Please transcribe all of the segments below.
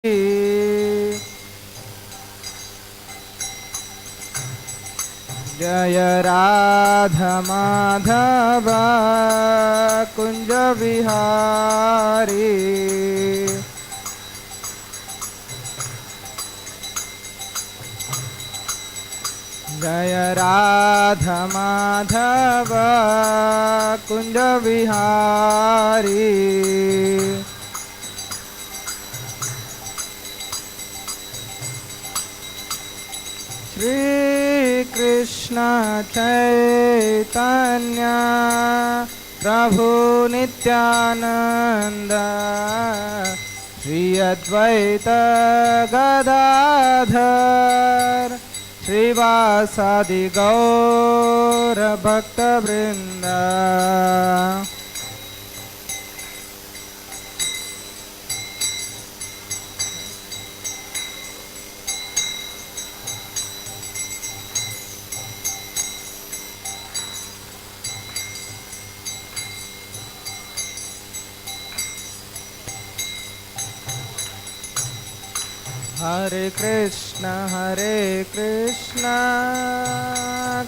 जय राधा माधव कुंज विहारी। जय राधा माधव कुंज विहारी। श्री कृष्ण चैतन्य प्रभु नित्यानंद श्री अद्वैत गदाधर श्रीवासादि गौर भक्तवृंद। हरे कृष्ण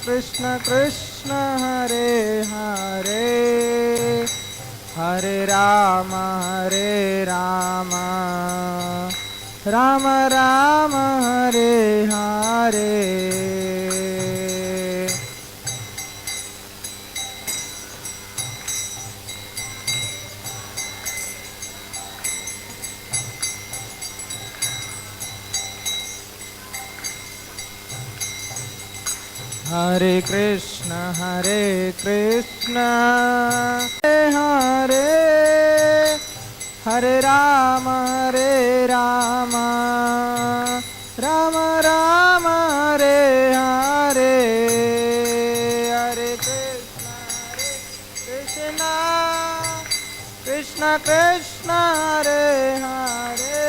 कृष्ण कृष्ण हरे हरे, हरे राम राम राम हरे हरे। हरे कृष्ण कृष्ण हरे, हरे राम राम राम हरे हरे। हरे कृष्ण कृष्ण कृष्ण हरे हरे,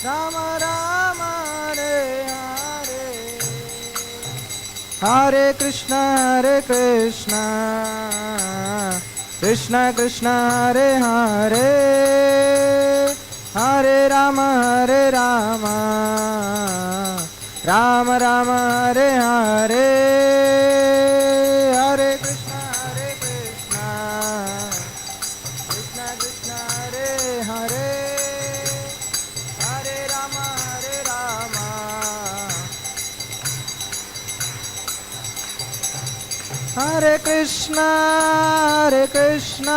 राम राम हरे हरे। हरे कृष्ण कृष्ण कृष्ण हरे हरे, हरे राम राम राम हरे हरे। हरे कृष्ण कृष्ण कृष्ण हरे हरे, हरे राम हरे कृष्ण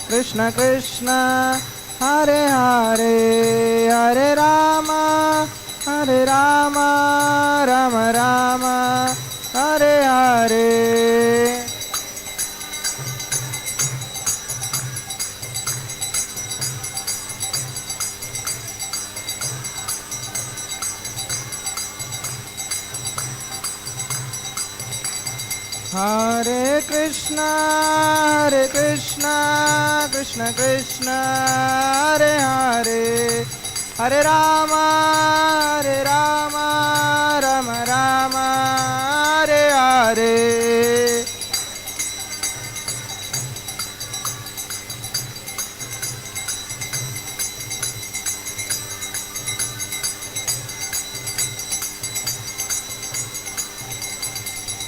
कृष्ण कृष्ण हरे हरे, हरे राम राम राम हरे हरे। हरे कृष्ण कृष्ण कृष्ण हरे हरे, हरे राम राम राम हरे हरे।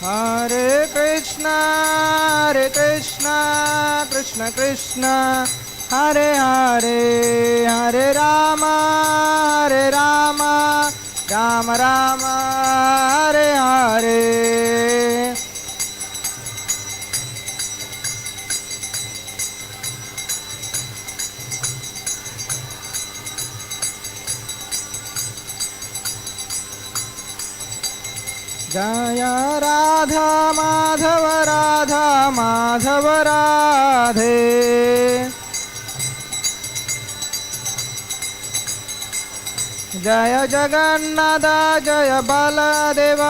हरे कृष्ण कृष्ण कृष्ण हरे हरे, हरे राम राम राम हरे हरे। जय राधा माधव राधे, जय जगन्नाथ जय बलदेव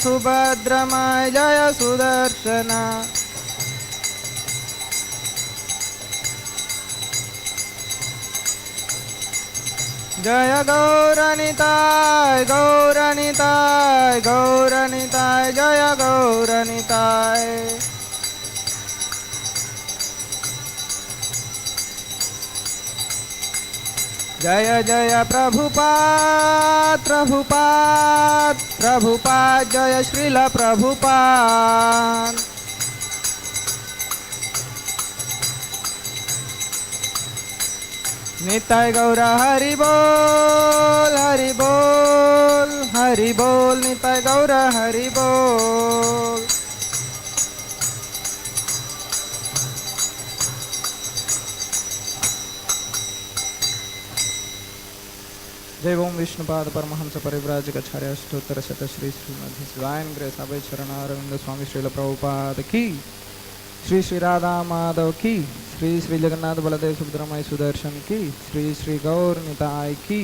सुभद्रमय जय सुदर्शन। जय गौरनिताय जय गौरनिताय। जय जय प्रभुपाद प्रभुपाद प्रभुपाद जय श्रील प्रभुपाद। निताय गौर हरि बोल हरि बोल हरि बोल निताय गौर हरि बोल। जय ओम विष्णुपाद परमहंस परिव्राजकाचार्य अष्टोत्तर शत Shri Shrimad his divine grace Abhay Charanaravinda Swami Srila Prabhupada की, श्री श्री राधा माधव की, श्री श्री जगन्नाथ बलदेव सुभद्रमय सुदर्शन की, श्री श्री गौर निताय की,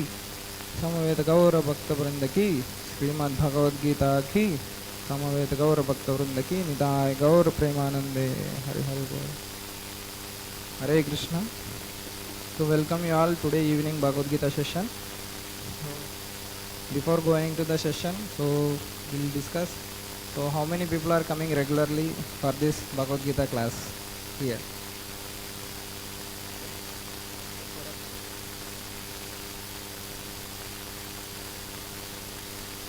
समवेत गौर भक्त वृंद की, श्रीमद् भगवद गीता की, समवेत गौर भक्त वृंद की, निताय गौर प्रेमानंदे। हरि हरि बोल। हरे Krishna. So welcome you all today evening Bhagavad Gita session. Before going to the session, so we'll discuss. So how many people are coming regularly for this Bhagavad Gita class here?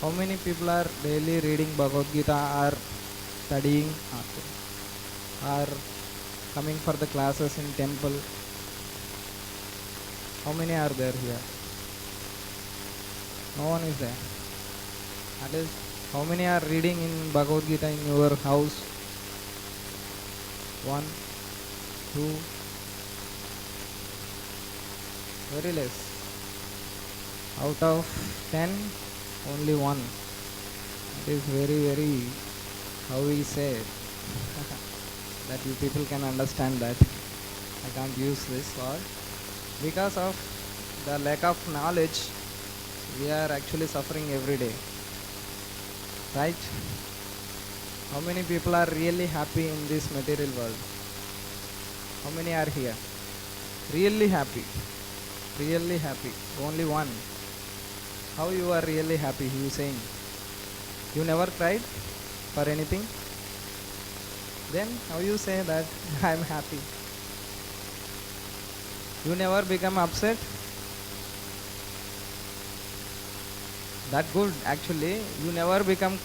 How many people are daily reading Bhagavad Gita, are studying, are coming for the classes in temple? How many are there here? No one is there. That is, how many are reading in Bhagavad Gita in your house? 1, 2, very less. Out of 10, only 1. It is very, how we say it, that you people can understand that. I can't use this word. Because of the lack of knowledge, we are actually suffering every day. Right? How many people are really happy in this material world? How many are here? Really happy. Really happy. Only 1. How you are really happy? You saying? You never cried for anything? Then how you say that I am happy? You never become upset? That good actually. You never become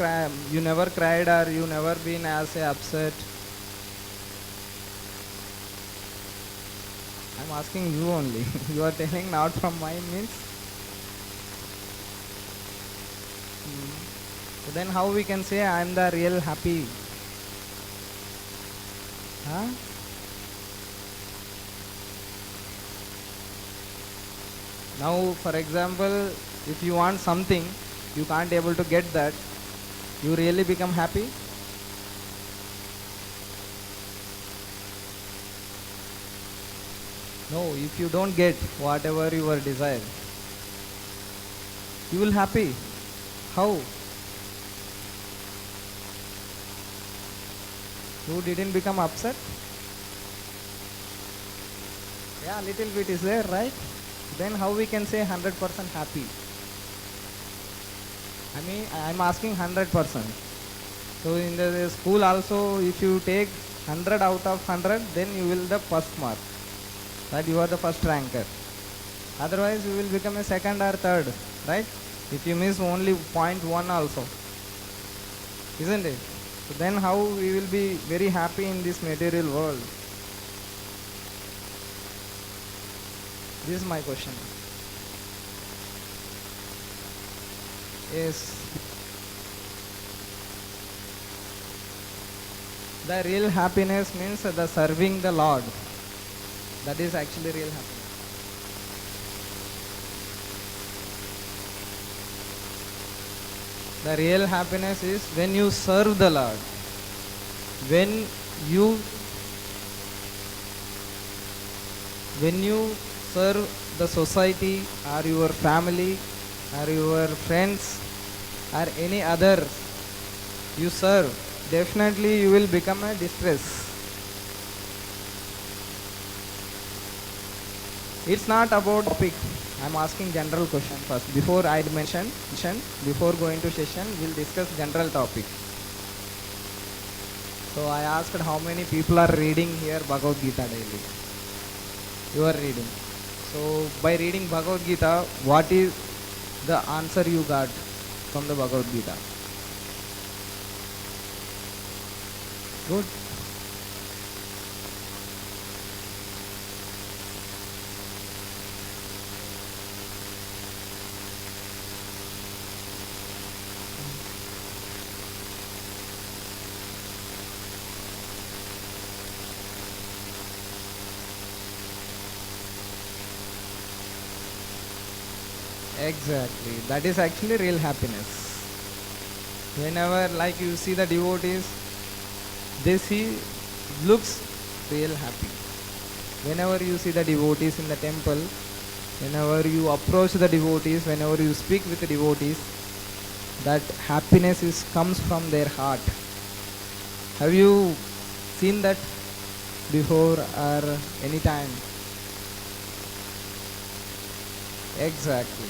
you never cried, or you never been as upset. I'm asking you only. You are telling not from mine means. So then how we can say I am the real happy? Huh? Now for example, if you want something, you can't able to get that, you really become happy? No, if you don't get whatever you were desired, you will happy. How? You didn't become upset? Yeah, little bit is there, right? Then how we can say 100% happy? I mean, I am asking 100%. So in the school also, if you take 100 out of 100, then you will the first mark. That you are the first ranker. Otherwise, you will become a second or third, right? If you miss only 0.1 also, isn't it? So then how we will be very happy in this material world? This is my question. Yes. The real happiness means the serving the Lord. That is actually real happiness. The real happiness is when you serve the Lord. When you serve the society or your family or your friends or any other you serve, definitely you will become a distress. It's not about topic. I'm asking general question first. Before I mention, before going to session, we'll discuss general topic. So I asked how many people are reading here Bhagavad Gita daily. You are reading. So by reading Bhagavad Gita, what is the answer you got from the Bhagavad Gita? Good. Exactly. That is actually real happiness. Whenever like you see the devotees, they see looks real happy. Whenever you see the devotees in the temple, whenever you approach the devotees, whenever you speak with the devotees, that happiness comes from their heart. Have you seen that before or any time? Exactly.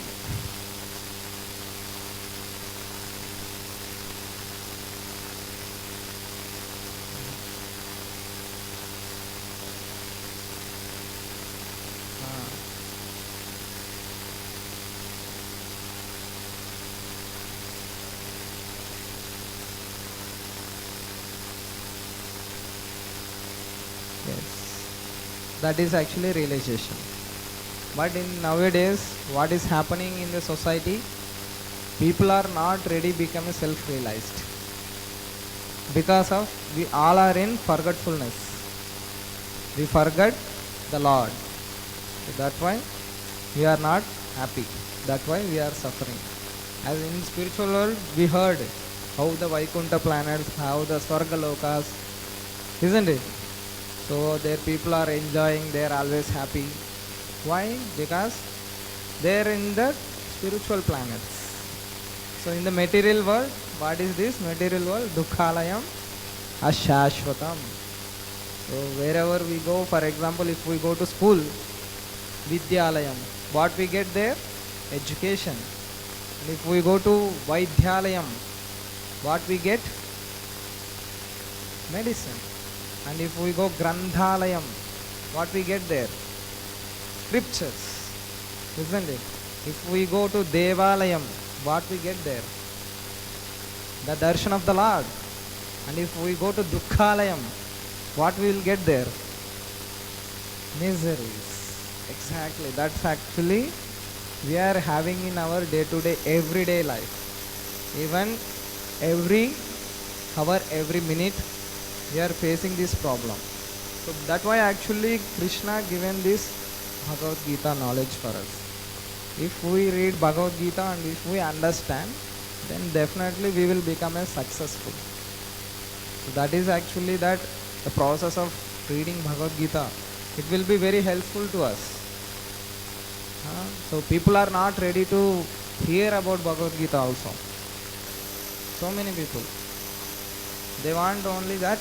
Yes, that is actually realization. But in nowadays, what is happening in the society? People are not ready becoming self-realized. Because of we all are in forgetfulness. We forget the Lord. So that's why we are not happy. That's why we are suffering. As in spiritual world, we heard how the Vaikuntha planets, how the Swarga Lokas, isn't it? So their people are enjoying, they are always happy. Why? Because they are in the spiritual planets. So in the material world, what is this material world? Dukhalayam ashashvatam. So wherever we go, for example, if we go to school, Vidyalayam, what we get there? Education. And if we go to Vaidyalayam, what we get? Medicine. And if we go Granthalayam, what we get there? Scriptures, isn't it? If we go to Devalayam, what we get there? The darshan of the Lord. And if we go to Dukhalayam, what we will get there? Miseries. Exactly. That's actually we are having in our day-to-day, everyday life. Even every hour, every minute, we are facing this problem. So that's why actually Krishna given this Bhagavad Gita knowledge for us. If we read Bhagavad Gita and if we understand, then definitely we will become a successful. So that is actually that the process of reading Bhagavad Gita. It will be very helpful to us. So people are not ready to hear about Bhagavad Gita also. So many people. They want only that,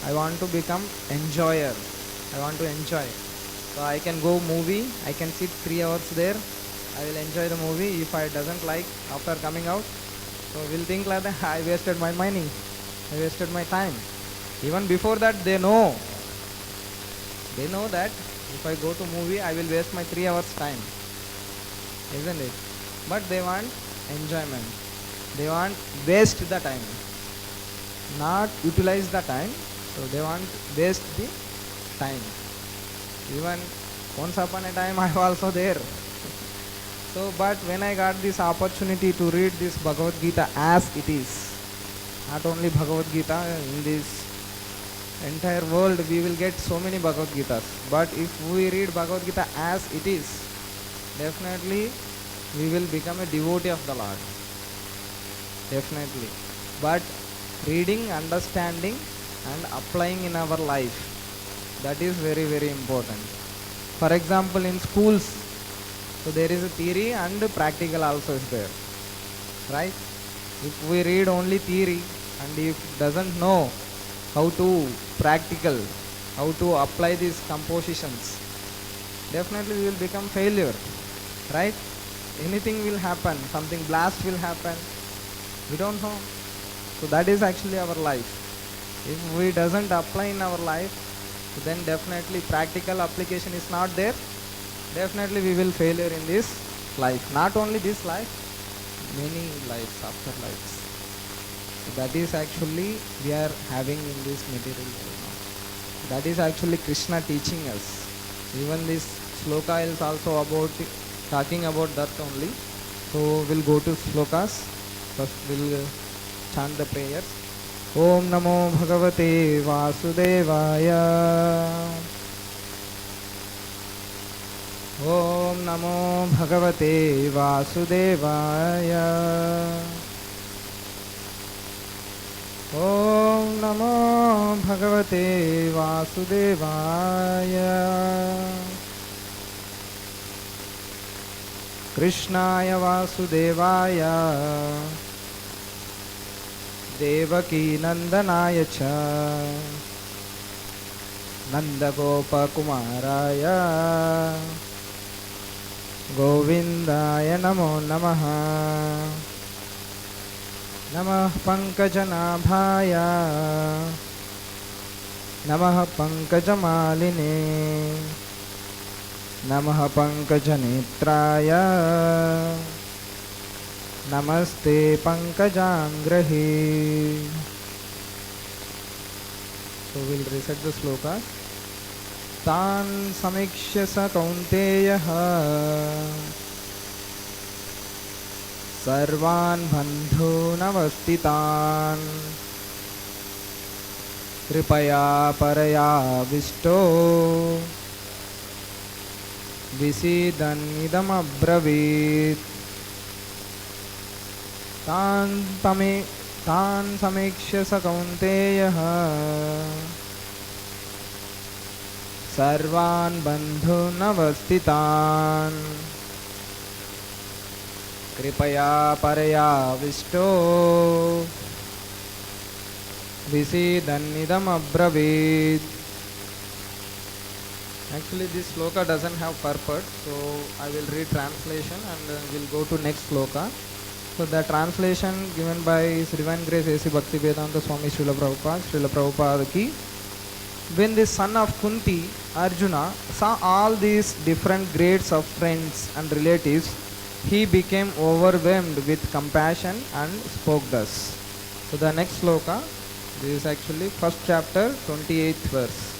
I want to become enjoyer. I want to enjoy. So I can go movie, I can sit 3 hours there, I will enjoy the movie. If I doesn't like after coming out, so will think like that, I wasted my money, I wasted my time. Even before that they know that if I go to movie, I will waste my 3 hours time, isn't it? But they want enjoyment. They want waste the time, not utilize the time. So they want waste the time. Even once upon a time I was also there. So but when I got this opportunity to read this Bhagavad Gita as it is, not only Bhagavad Gita, in this entire world we will get so many Bhagavad Gitas. But if we read Bhagavad Gita as it is, definitely we will become a devotee of the Lord. Definitely. But reading, understanding and applying in our life, that is very, very important. For example, in schools, so there is a theory and practical also is there, right? If we read only theory and if doesn't know how to practical, how to apply these compositions, definitely we will become failure, right? Anything will happen, something blast will happen, we don't know. So that is actually our life. If we doesn't apply in our life, then definitely practical application is not there, definitely we will failure in this life. Not only this life, many lives, after lives. So that is actually we are having in this material world now. That is actually Krishna teaching us. Even this sloka is also about talking about that only. So we'll go to slokas. First we'll chant the prayers. Om Namo Bhagavate Vasudevaya. Om Namo Bhagavate Vasudevaya. Om Namo Bhagavate Vasudevaya. Krishnaya Vasudevaya Devaki Nandanaya cha Nandagopa Kumaraya Govindaya Namo Namaha. Namah Pankajanabhaya Namah Pankajamaline Namah Pankajanetraya Namaste Pankajangrahi. So we'll recite the sloka. Tan samikshya sa kaunteyaha Sarvan bandhunavastitan Kripaya paraya visto Visidan idam abravit. Tan samikshya sa kaunteyaha Sarvan bandhunavastitan Kripaya paraya visto Visidannidam abravit. Actually this sloka doesn't have purport, so I will read translation and we'll go to next sloka. So the translation given by His Divine Grace A.C. Bhaktivedanta Swami Srila Prabhupada, Srila Prabhupada ki. When the son of Kunti, Arjuna, saw all these different grades of friends and relatives, he became overwhelmed with compassion and spoke thus. So the next sloka, this is actually first chapter, 28th verse.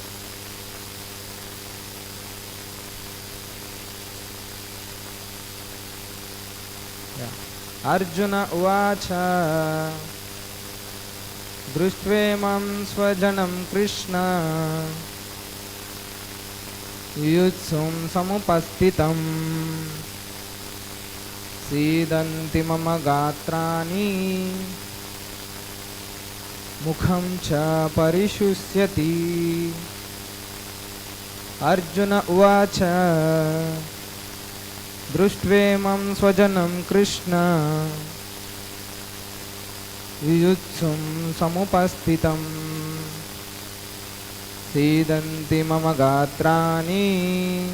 Arjuna uvacha Drustvemam svajanam Krishna Yutsum samupastitam Sidanti mama gatrani Mukham cha parishusyati. Arjuna uvacha Drustvemam svajanam Krishna Yutsum samupastitam Sidanti mama gatrani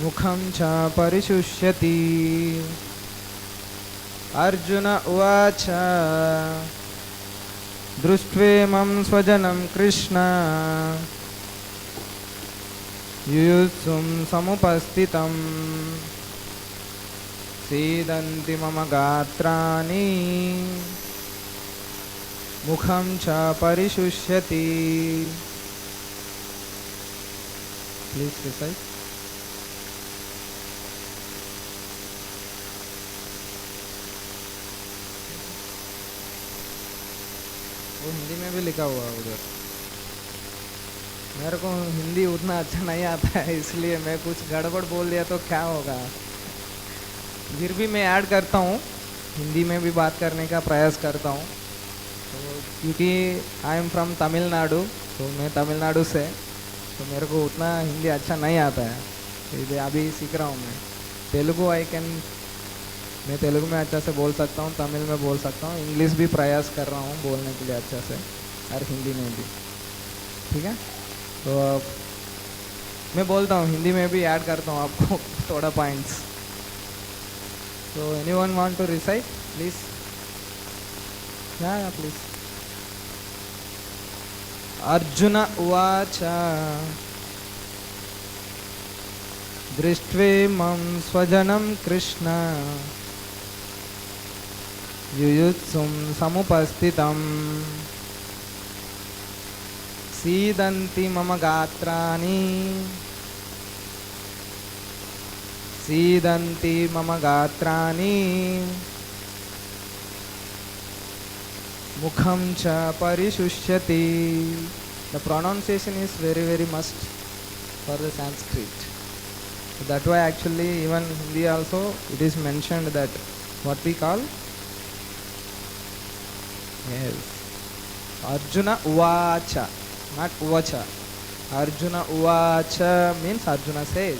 Mukham cha parishusyati. Arjuna uvacha Drustvemam svajanam Krishna Yutsum samupastitam Sidanti mama gatrani Mukham cha parishusyati. Please recite. वो हिंदी में भी लिखा हुआ है उधर. मेरे को हिंदी उतना अच्छा नहीं आता है, इसलिए मैं कुछ गड़बड़ बोल दिया तो क्या होगा. फिर भी मैं ऐड करता हूँ, हिंदी में भी बात करने का प्रयास करता हूँ. तो क्योंकि आई एम फ्रॉम तमिलनाडु, तो मैं तमिलनाडु से, तो मेरे को उतना हिंदी अच्छा नहीं आता है, तो अभी सीख रहा हूँ मैं. तेलुगु मैं तेलुगु में अच्छा से बोल सकता हूँ, तमिल में बोल सकता हूँ, इंग्लिश भी प्रयास कर रहा हूँ बोलने के लिए अच्छा से, और हिंदी में भी. ठीक है, तो मैं बोलता हूँ, हिंदी में भी ऐड करता हूँ आपको थोड़ा पॉइंट्स. तो anyone want to recite please? या प्लीज. अर्जुन उवाच दृष्ट्वेमं स्वजनं कृष्ण युयुत्सुं समुपस्थितं सीदन्ति मम गात्राणि सीदन्ति मम गात्राणि मुखं च परिशुष्यति. The pronunciation is very must for the Sanskrit. That why actually even in Hindi also it is mentioned that what we call, yes, Arjuna Uvacha, not Uvacha. Arjuna Uvacha means Arjuna says.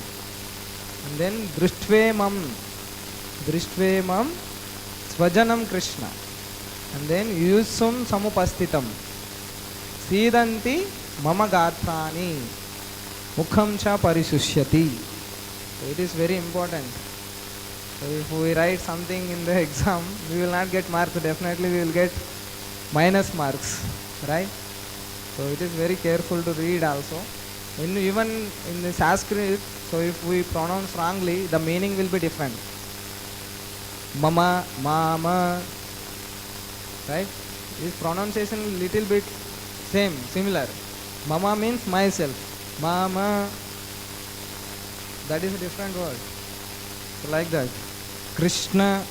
And then Dristvemam Svajanam Krishna. And then Yusum Samupastitam Sidanti Mama Gatrani Mukham Cha Parishusyati. So it is very important. So if we write something in the exam, we will not get marks. Definitely we will get minus marks, right? So it is very careful to read also. Even in the Sanskrit, so if we pronounce wrongly, the meaning will be different. Mama, Mama, right? This pronunciation little bit similar. Mama means myself. Mama, that is a different word. So like that. Krishna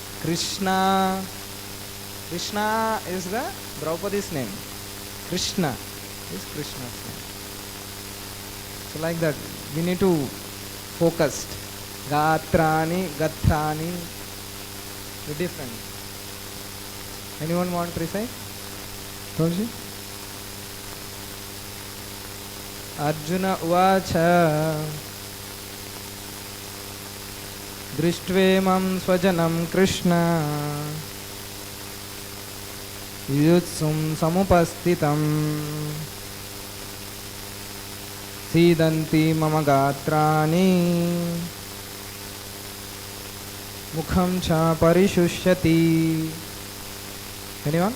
is the Draupadi's name. Krishna is Krishna's name. So like that, we need to focus. Gatrani, the different. Anyone want to recite? Toji? Arjuna Uvacha Dristvemam Svajanam Krishna Yutsum Samupastitam Sidanti Mama Gatrani Mukham Cha Parishusyati. Anyone?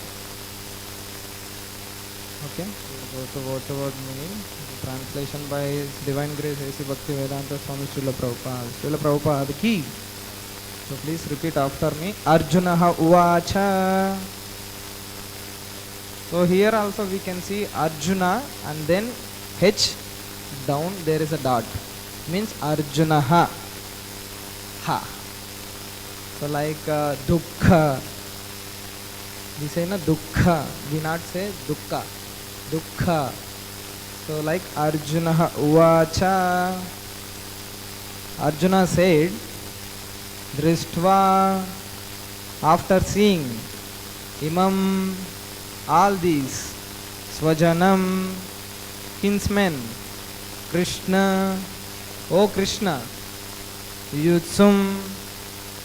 Okay, we'll go to word meaning. Translation by His Divine Grace A.C. Bhaktivedanta Swami Srila Prabhupada. Srila Prabhupada ki. So please repeat after me. Arjunaha Uvacha. So here also we can see Arjuna and then H down there is a dot. Means Arjunaha. Ha. So like Dukkha. We say na Dukkha. We not say Dukkha. Dukkha. So like Arjuna Uvacha. Arjuna said, Dristva, after seeing, Imam, all these, Svajanam, kinsmen, Krishna, O Krishna, Yutsum,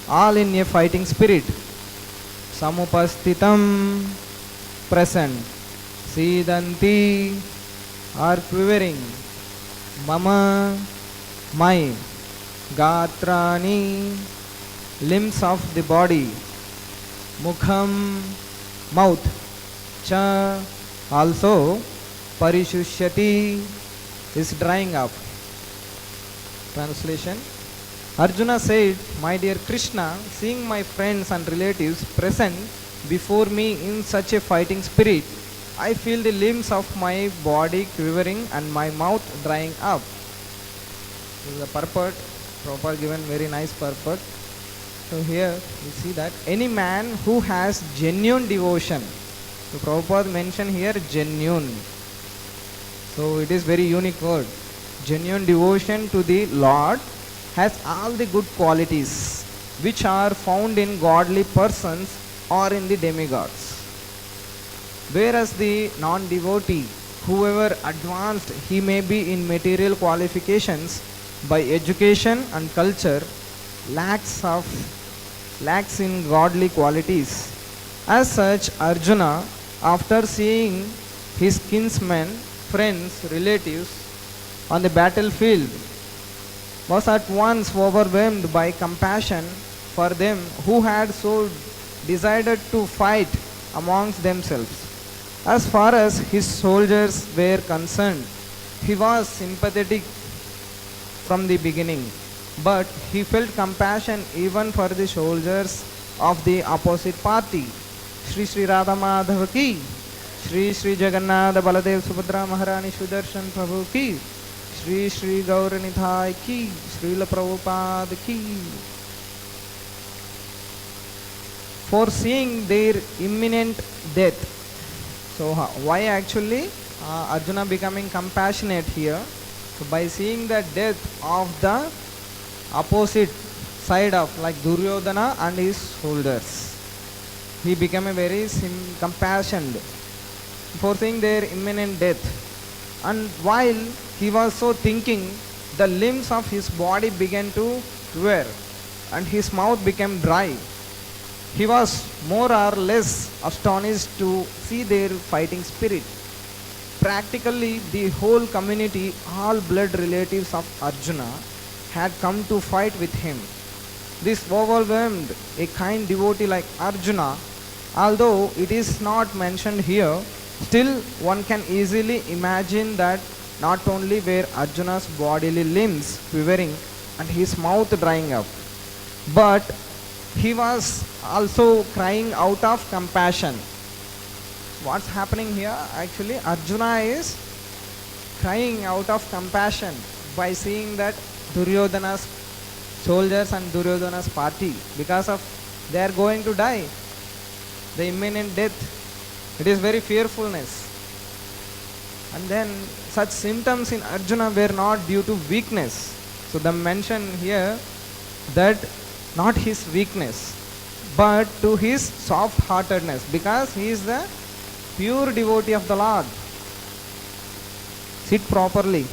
all in a fighting spirit, Samupastitam, present, Sidanti, are quivering, Mama, my, Gatrani, limbs of the body, Mukham, mouth, Cha, also, Parishusyati, is drying up. Translation. Arjuna said, my dear Krishna, seeing my friends and relatives present before me in such a fighting spirit, I feel the limbs of my body quivering and my mouth drying up. This is a purport. Prabhupada given very nice purport. So here we see that any man who has genuine devotion. So Prabhupada mentioned here genuine. So it is very unique word. Genuine devotion to the Lord has all the good qualities which are found in godly persons or in the demigods. Whereas the non-devotee, whoever advanced he may be in material qualifications by education and culture, lacks in godly qualities. As such, Arjuna, after seeing his kinsmen, friends, relatives on the battlefield, was at once overwhelmed by compassion for them who had so decided to fight amongst themselves. As far as his soldiers were concerned, he was sympathetic from the beginning. but he felt compassion even for the soldiers of the opposite party. Shri Shri Radha Madhava ki, Shri Shri Jagannath Baladev Subhadra Maharani Sudarshan Prabhu ki, Shri Shri Gauranithai ki, Srila Prabhupada ki. Foreseeing their imminent death. So why actually Arjuna becoming compassionate here? So by seeing the death of the opposite side of like Duryodhana and his soldiers, he became a very compassionate, foreseeing their imminent death. And while he was so thinking, the limbs of his body began to quiver and his mouth became dry. He was more or less astonished to see their fighting spirit. Practically the whole community, all blood relatives of Arjuna, had come to fight with him. This overwhelmed a kind devotee like Arjuna. Although it is not mentioned here, still one can easily imagine that not only were Arjuna's bodily limbs quivering and his mouth drying up, but he was also crying out of compassion. What's happening here? Actually, Arjuna is crying out of compassion by seeing that Duryodhana's soldiers and Duryodhana's party, because of they are going to die, the imminent death. It is very fearfulness. And then such symptoms in Arjuna were not due to weakness. So the mention here that not his weakness, but to his soft-heartedness, because he is the pure devotee of the Lord. Sit properly.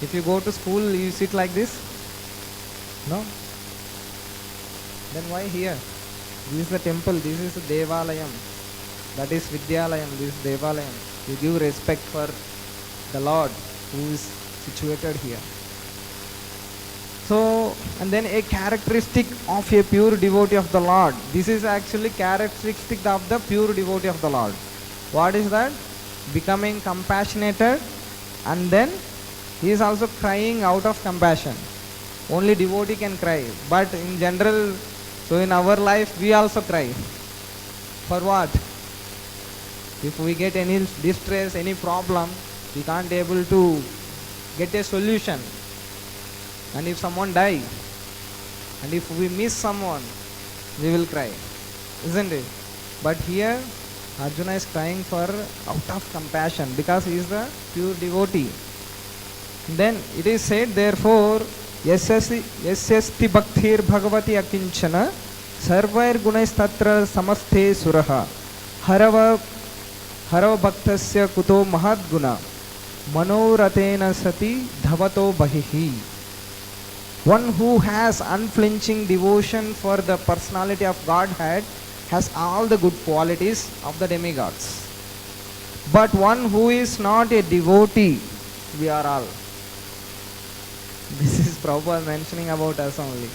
If you go to school, you sit like this? No? Then why here? This is the temple, this is the Devalayam. That is Vidyalayam, this is Devalayam. You give respect for the Lord who is situated here. So, and then a characteristic of a pure devotee of the Lord. This is actually characteristic of the pure devotee of the Lord. What is that? Becoming compassionated, and then he is also crying out of compassion. Only devotee can cry. But in general, so in our life we also cry. For what? If we get any distress, any problem, we can't able to get a solution. And if someone die, and if we miss someone, we will cry, isn't it? But here Arjuna is crying for out of compassion because he is the pure devotee. Then it is said, therefore, yasyasti bhaktir bhagavati akinchana sarvair gunaistatra samaste suraha harava bhaktasya kuto mahadguna manoratena sati dhavato bahihi. One who has unflinching devotion for the personality of Godhead has all the good qualities of the demigods. But one who is not a devotee, we are all. This is Prabhupada mentioning about us only.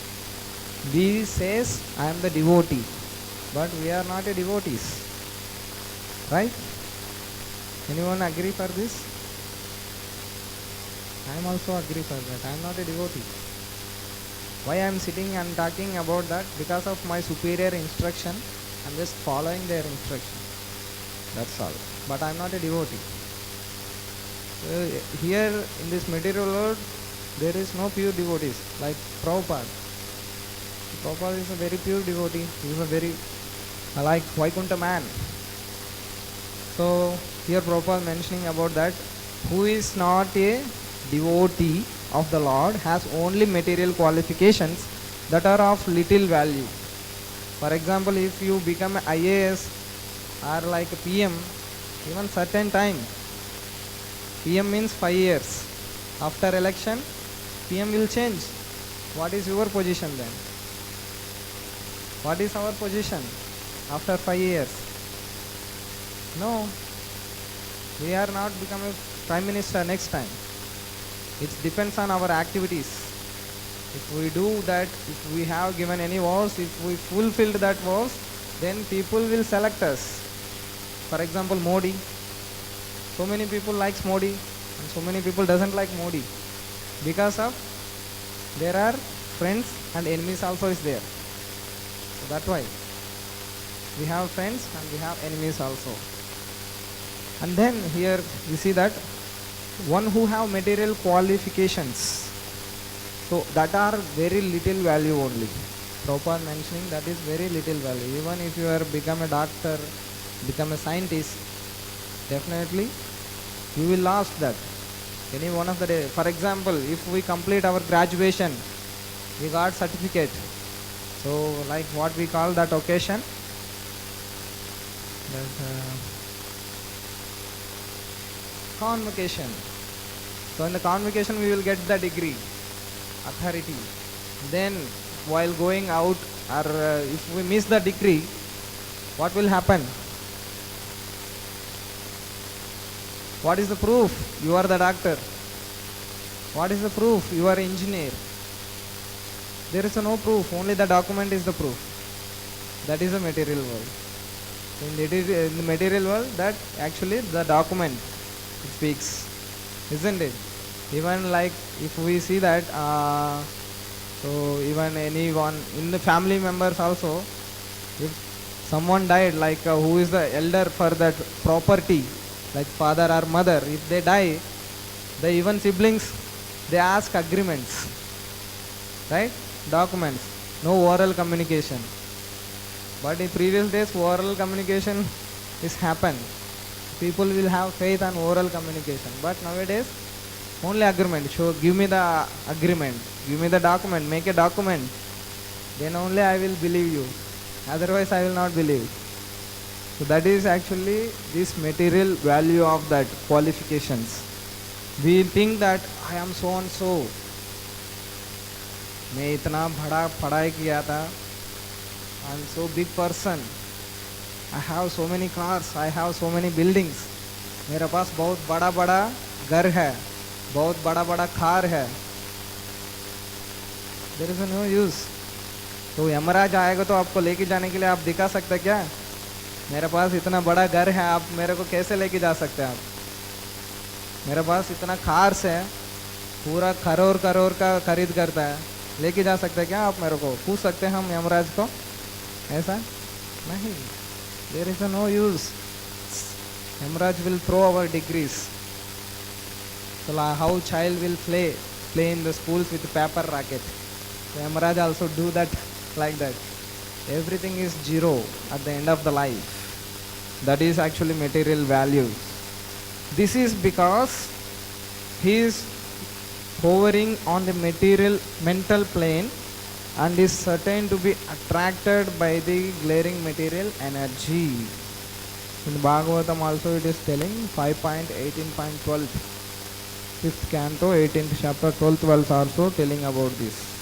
We says, I am the devotee, but we are not a devotees. Right? Anyone agree for this? I am also agree for that. I am not a devotee. Why I am sitting and talking about that? Because of my superior instruction, I am just following their instruction. That's all. But I am not a devotee. Here in this material world, there is no pure devotees like Prabhupada. Prabhupada is a very pure devotee. He is a very like Vaikuntha man. So here Prabhupada mentioning about that, who is not a devotee of the Lord has only material qualifications that are of little value. For example, if you become an IAS or like a PM, even certain time, PM means 5 years. After election, PM will change. What is your position then? What is our position after 5 years? No, we are not become a Prime Minister next time. It depends on our activities. If we do that, if we have given any vows, if we fulfilled that vows, then people will select us. For example, Modi. So many people likes Modi and so many people doesn't like Modi because of there are friends and enemies also is there. So that's why we have friends and we have enemies also. And then here you see that one who have material qualifications, so that are very little value only. Prabhupada mentioning that is very little value. Even if you are become a doctor, become a scientist, definitely you will lose that. Any one of the day. For example, if we complete our graduation, we got certificate. So like what we call that occasion, that, convocation. So in the convocation we will get the degree, authority. Then while going out, or if we miss the degree, what will happen? What is the proof? You are the doctor. What is the proof? You are engineer. There is no proof, only the document is the proof. That is the material world. In the material world, that actually the document speaks, isn't it? Even like if we see that, so even anyone in the family members also, if someone died, like who is the elder for that property, like father or mother, if they die, the even siblings, they ask agreements, right? Documents, no oral communication. But in previous days, oral communication is happened. People will have faith on oral communication. But nowadays, only agreement. So give me the agreement, give me the document, make a document. Then only I will believe you. Otherwise, I will not believe. So that is actually this material value of that qualifications. We think that I am so and so. मैं इतना बड़ा पढ़ाई किया था. I am so big person. I have so many cars, I have so many buildings. मेरे पास बहुत बड़ा बड़ा घर है, बहुत बड़ा बड़ा कार है. There is no use. तो यमराज आएगा तो आपको लेके जाने के लिए आप दिखा सकते क्या? मेरे पास इतना बड़ा घर है, आप मेरे को कैसे लेके जा सकते हैं आप? मेरे पास इतना कार्स है, पूरा करोड़ करोड़ का खरीद करता है, लेके जा सकते हैं क्या आप मेरे को? पूछ सकते हैं हम यमराज को? ऐसा नहीं. There is no use. Yamraj will throw our degrees. So how child will play in the schools with paper racket. So Yamraj also do that like that. Everything is zero at the end of the life. That is actually material value. This is because he is hovering on the material mental plane and is certain to be attracted by the glaring material energy. In Bhagavatam also it is telling 5.18.12, 5th canto, 18th chapter, 12th verse also telling about this.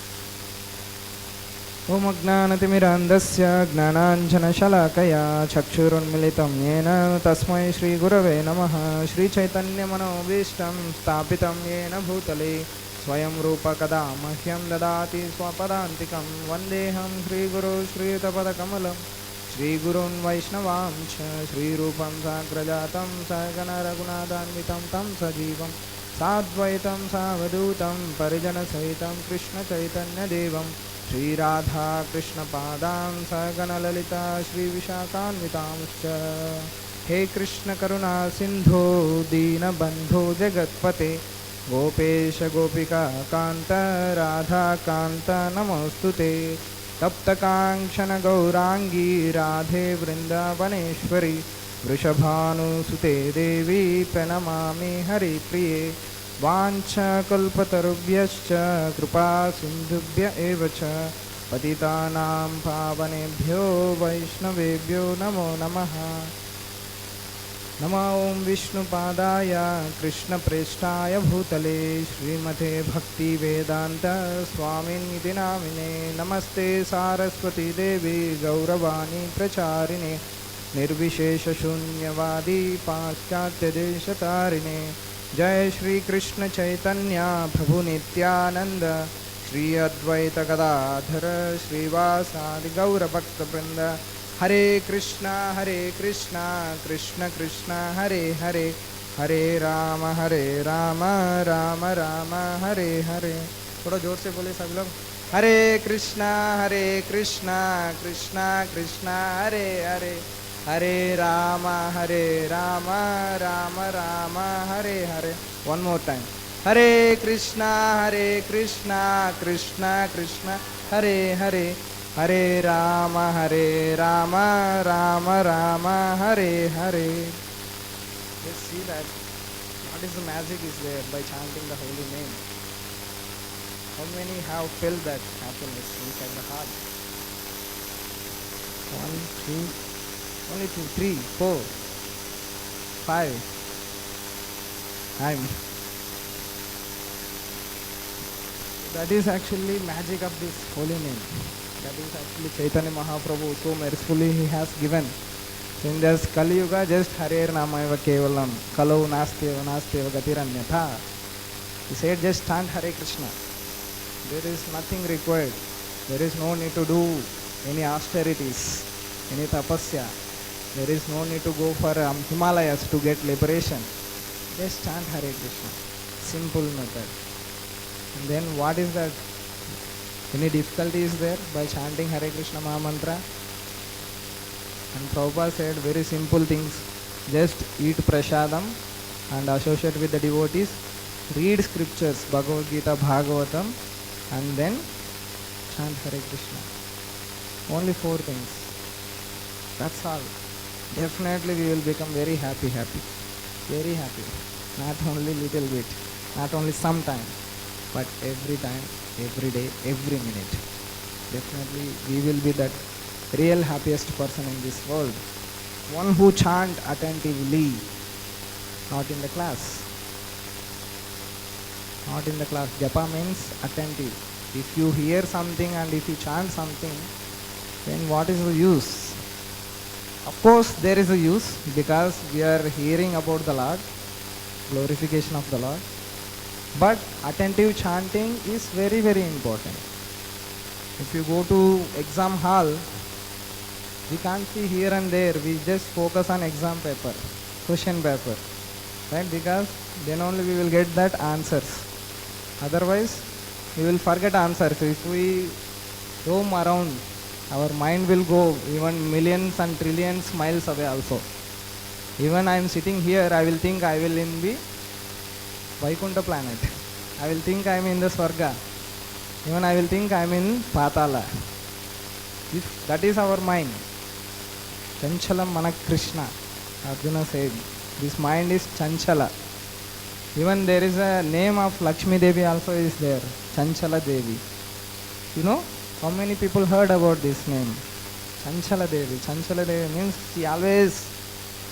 Om Ajnanatimirandasya Gnananjana-shalakaya Chakshurunmilitam Yena Tasmai Shri Gurave Namaha Śrī Caitanya-Manobhishtam Stapitam Yena Bhutale Swayam Rupa Kada Mahyam Dadati Swapadantikam Vandeham Shri Guru Shri Tapadakamalam Shri Gurun Vaishnavam Shri Rupam Sagrajatam Sagana Raghunathanvitam Tam Sajivam Sadvaitam Savadutam Parijana Sahitam Krishna Chaitanya-Devam Shri Radha Krishna Padam Sagana Lalita Shri Vishakhanvitamscha He Krishna Karuna Sindhu Dina Bandhu Jagatpate Gopesha Gopika Kanta Radha Kanta Namostute Tapta Kankshana Gaurangi Radhe Vrindavaneshwari Vrishabhanu Sute Devi Pranamami Hari Priye Vancha Kalpatarubhyascha Kripa Sindhubhya Evacha Patitanam Pavanebhyo Vaishnavebhyo Namo Namaha Nama Om Vishnu Padaya Krishna Preshtaya Bhutale Srimate Bhaktivedanta Swami Namine Namaste Saraswati Devi Gauravani Pracharine Nirvishesha Shunyavadi Paschatya Deshatarine Jai Shri Krishna Chaitanya Prabhu Nityananda Shri Advaita Gadadhara Shri Vasadi Gaura Bhakta Vrinda Hare Krishna Krishna Krishna Hare Hare Hare Rama Rama Rama Hare Hare थोड़ा जोर से बोले सब लोग. Hare Krishna Krishna Krishna Hare Hare, Hare Rama Rama Rama Hare Hare. One more time. Hare Krishna Krishna Krishna Hare Hare, Hare Rama Rama Rama Hare Hare. Just see that what is the magic is there by chanting the holy name. How many have felt that happiness inside the heart? 1, 2, only 2, 3, 4, 5. That is actually magic of this holy name. That is actually Chaitanya Mahaprabhu so mercifully he has given. So in this Kali Yuga, just Hare Namaiva Kevalam, Kalau Nasteva Nasteva Gatiranyatha. He said just chant Hare Krishna. There is nothing required. There is no need to do any austerities, any tapasya. There is no need to go for Himalayas to get liberation. Just chant Hare Krishna. Simple method. And then what is that? Any difficulty is there by chanting Hare Krishna Maha Mantra? And Prabhupada said very simple things. Just eat prasadam and associate with the devotees. Read scriptures, Bhagavad Gita, Bhagavatam, and then chant Hare Krishna. Only 4 things. That's all. Definitely we will become very happy. Very happy. Not only little bit, not only sometime, but every time, every day, every minute. Definitely we will be that real happiest person in this world. One who chant attentively, not in the class. Not in the class. Japa means attentive. If you hear something and if you chant something, then what is the use? Of course there is a use because we are hearing about the Lord, glorification of the Lord. But attentive chanting is very, very important. If you go to exam hall, we can't see here and there. We just focus on exam paper, question paper, right? Because then only we will get that answers. Otherwise, we will forget answers. If we roam around, our mind will go even millions and trillions miles away also. Even I am sitting here, I will think I will in the Vaikuntha planet. I will think I am in the Swarga. Even I will think I am in Patala. If that is our mind. Chanchalam Manak Krishna. Arjuna said, this mind is Chanchala. Even there is a name of Lakshmi Devi also is there. Chanchala Devi. You know, how many people heard about this name? Chanchala Devi. Chanchala Devi means she always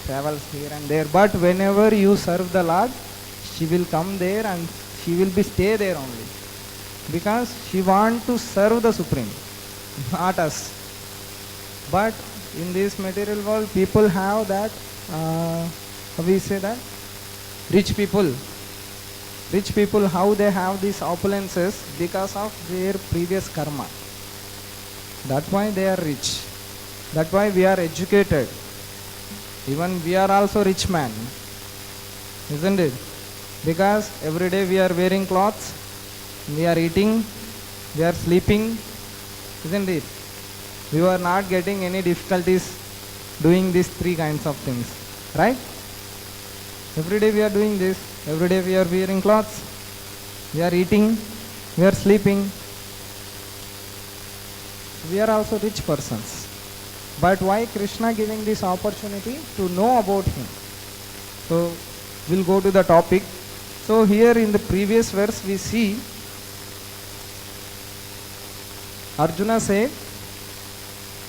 travels here and there. But whenever you serve the Lord, she will come there and she will be stay there only. Because she wants to serve the Supreme, not us. But in this material world, people have that, how we say that? Rich people. Rich people, how they have these opulences because of their previous karma. That's why they are rich. That's why we are educated. Even we are also rich man. Isn't it? Because every day we are wearing clothes, we are eating, we are sleeping. Isn't it? We are not getting any difficulties doing these 3 kinds of things. Right? Every day we are doing this. Every day we are wearing clothes, we are eating, we are sleeping. We are also rich persons. But why Krishna giving this opportunity to know about him? So we'll go to the topic. So here in the previous verse we see Arjuna said,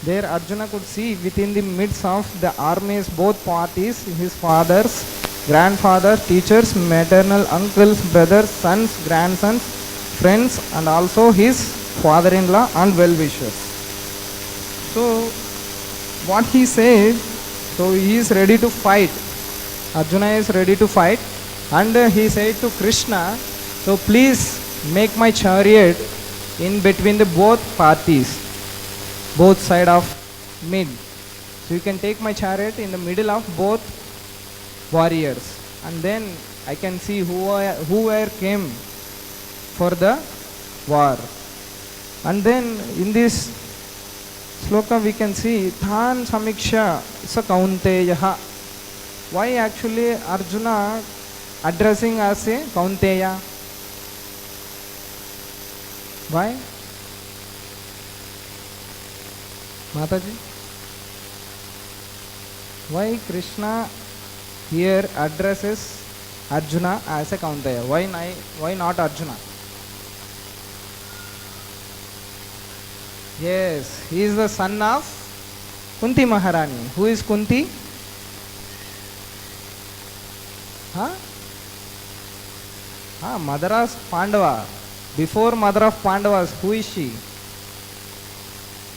there Arjuna could see within the midst of the armies both parties, his fathers, grandfathers, teachers, maternal uncles, brothers, sons, grandsons, friends, and also his father-in-law and well-wishers. So what he said, so he is ready to fight. Arjuna is ready to fight, and he said to Krishna, so please make my chariot in between the both parties, both side of mid. So you can take my chariot in the middle of both warriors, and then I can see who came for the war. And then in this sloka we can see Than Samiksha Sa Kaunteya. Why actually Arjuna addressing as a Kaunteya? Why? Mataji? Why Krishna here addresses Arjuna as a Kaunteya? Why not Arjuna? Yes, he is the son of Kunti Maharani. Who is Kunti? Mother of Pandava. Before mother of Pandavas, who is she?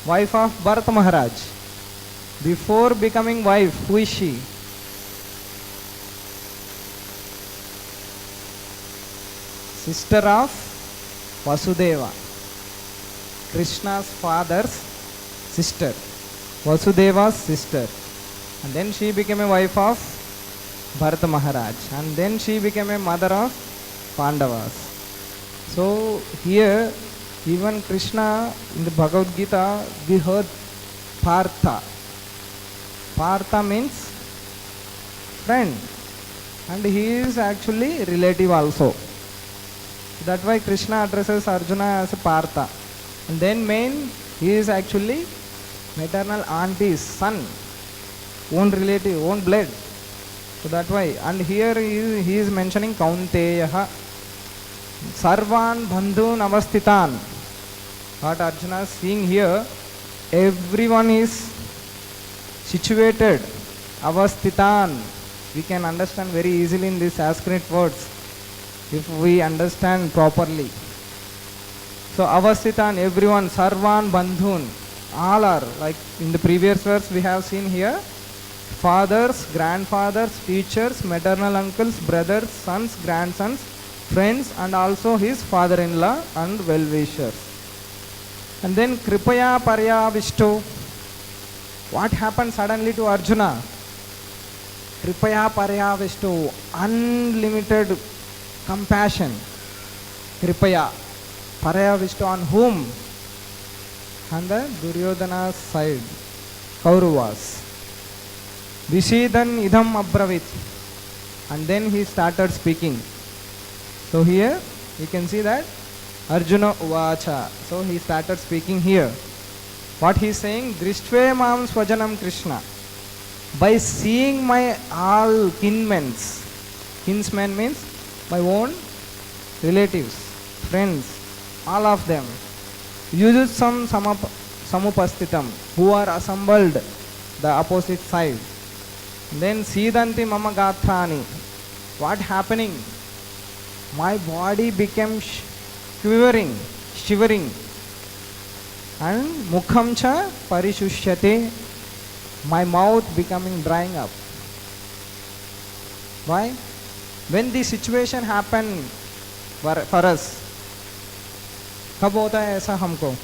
Wife of Bharata Maharaj. Before becoming wife, who is she? Sister of Vasudeva. Krishna's father's sister. Vasudeva's sister. And then she became a wife of Bharata Maharaj. And then she became a mother of Pandavas. So here even Krishna in the Bhagavad Gita we heard Partha. Partha means friend, and he is actually relative also. That's why Krishna addresses Arjuna as a Partha. And then he is actually maternal auntie's son, own relative, own blood. So that's why. And here he is mentioning Kaunteya. Sarvan Bandhun Avastitan. What Arjuna is seeing here, everyone is situated. Avastitan. We can understand very easily in these Sanskrit words if we understand properly. So Avastitan, everyone, Sarvan Bandhun, all are, like in the previous verse we have seen here, fathers, grandfathers, teachers, maternal uncles, brothers, sons, grandsons, friends, and also his father-in-law and well-wishers. And then Kripaya Paryavishto. What happened suddenly to Arjuna? Kripaya Paryavishto, unlimited compassion. Kripaya Paryavishto on whom? On the Duryodhana's side, Kauravas. Vishidan idham abravit. And then he started speaking. So here you can see that Arjuna Uvacha. So he started speaking here. What he is saying? Drishtve mam swajanam Krishna. By seeing my all kinmens. Kinsmen means my own relatives, friends, all of them. Yujusam samupastitam, who are assembled the opposite side. Then Sidanti mama gathani. What happening? My body became shivering, and mukham cha parishushyate, my mouth becoming drying up. Why? When the situation happened for us, कब होता है ऐसा हमको?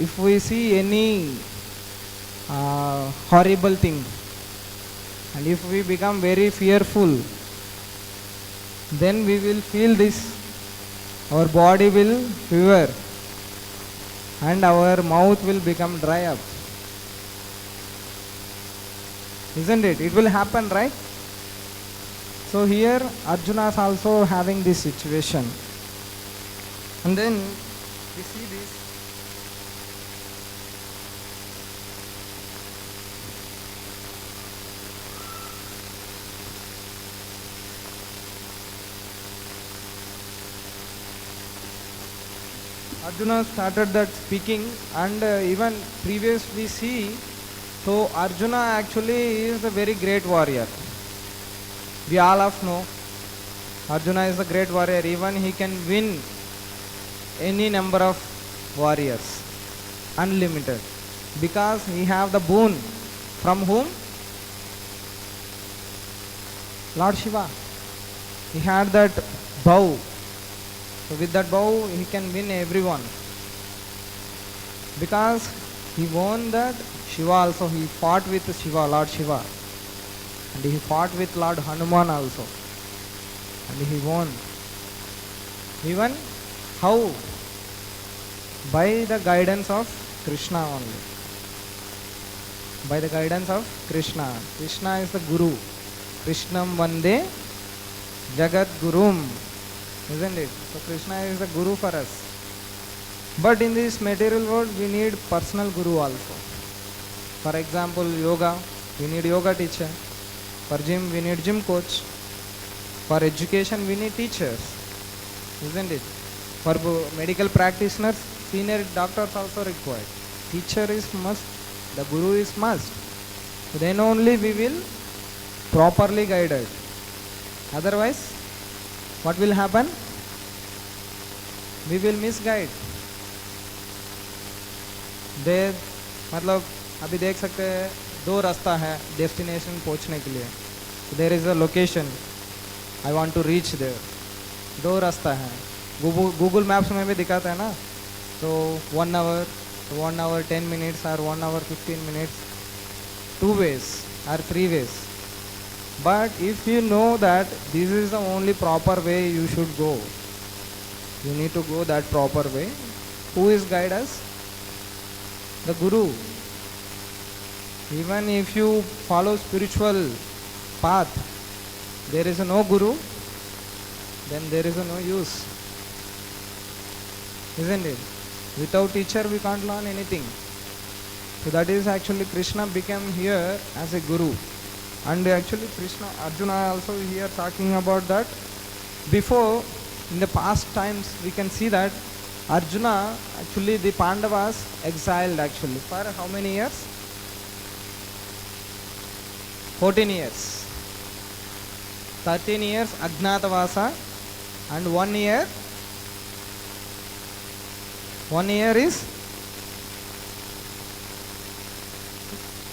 If we see any horrible thing, and if we become very fearful, then we will feel this. Our body will fever and our mouth will become dry up. Isn't it? It will happen, right? So here Arjuna is also having this situation. And then we see this. Arjuna started that speaking, and even previous we see, so Arjuna actually is a very great warrior. We all of know Arjuna is a great warrior. Even he can win any number of warriors, unlimited, because he have the boon from whom? Lord Shiva. He had that bow. So with that bow he can win everyone, because he won that Shiva also. He fought with Shiva, Lord Shiva, and he fought with Lord Hanuman also, and he won. Even how? By the guidance of Krishna only. By the guidance of Krishna. Krishna is the Guru. Krishnam Vande Jagat Gurum. Isn't it? So Krishna is the Guru for us. But in this material world we need personal Guru also. For example, yoga, we need yoga teacher. For gym, we need gym coach. For education, we need teachers. Isn't it? For medical practitioners, senior doctors also required. Teacher is must. The Guru is must. Then only we will properly guided. Otherwise, what will happen? We will misguide. देर मतलब अभी देख सकते हैं दो रास्ता है destination पहुंचने के लिए. There is a location, I want to reach there. दो रास्ता है. गूगल मैप्स में भी दिखाता है ना. तो 1 hour, 1 hour 10 minutes or 1 hour 15 minutes, 2 ways or 3 ways. But if you know that this is the only proper way you should go, you need to go that proper way. Who is guide us? The Guru. Even if you follow spiritual path, there is no Guru, then there is no use. Isn't it? Without teacher we can't learn anything. So that is actually Krishna became here as a Guru. And actually Krishna, Arjuna also here talking about that. Before, in the past times, we can see that Arjuna, actually the Pandavas exiled actually for how many years? 14 years. 13 years Ajnatavasa and 1 year. 1 year is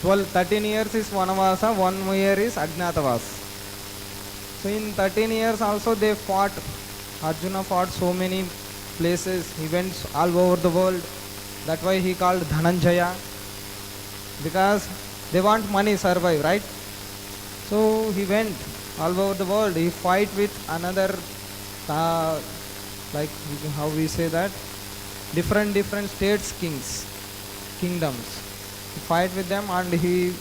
13 years is Vanavasa, 1 year is Ajnatavasa. So in 13 years also they fought. Arjuna fought so many places. He went all over the world. That's why he called Dhananjaya. Because they want money survive, right? So he went all over the world. He fight with another, like how we say that, different states, kingdoms. He fight with them and he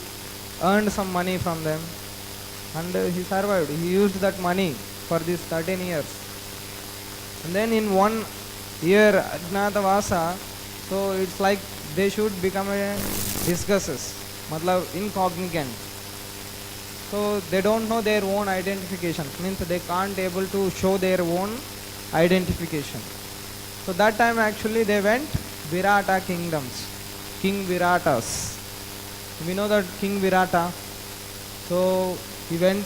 earned some money from them. And he survived. He used that money for these 13 years. And then in 1 year Ajnatavasa, so it's like they should become a disgusses, matlab incognizant. So they don't know their own identification, means they can't able to show their own identification. So that time actually they went Virata kingdoms, King Viratas. We know that King Virata. So he went,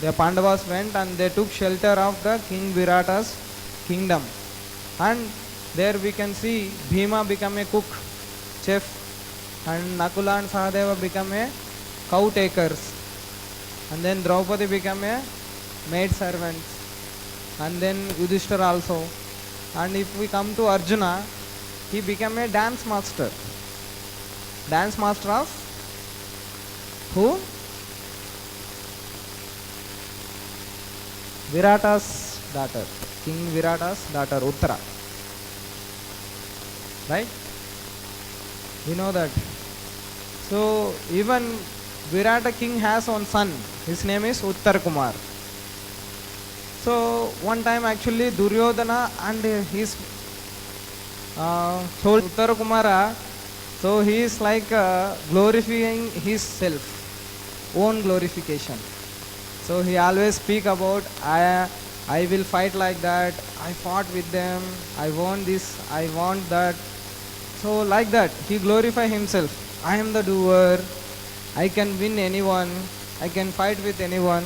the Pandavas went and they took shelter of the King Virata's kingdom. And there we can see Bhima become a cook, chef, and Nakula and Sahadeva become a cow takers. And then Draupadi become a maid servant. And then Yudhishthira also. And if we come to Arjuna, he became a dance master. Dance master of who? Virata's daughter. King Virata's daughter, Uttara. Right? We know that. So even Virata king has one son. His name is Uttar Kumar. So one time actually Duryodhana and his told Uttar Kumara, so he is like glorifying his self, own glorification. So he always speak about I will fight like that, I fought with them, I want this, I want that. So like that, he glorify himself. I am the doer, I can win anyone, I can fight with anyone.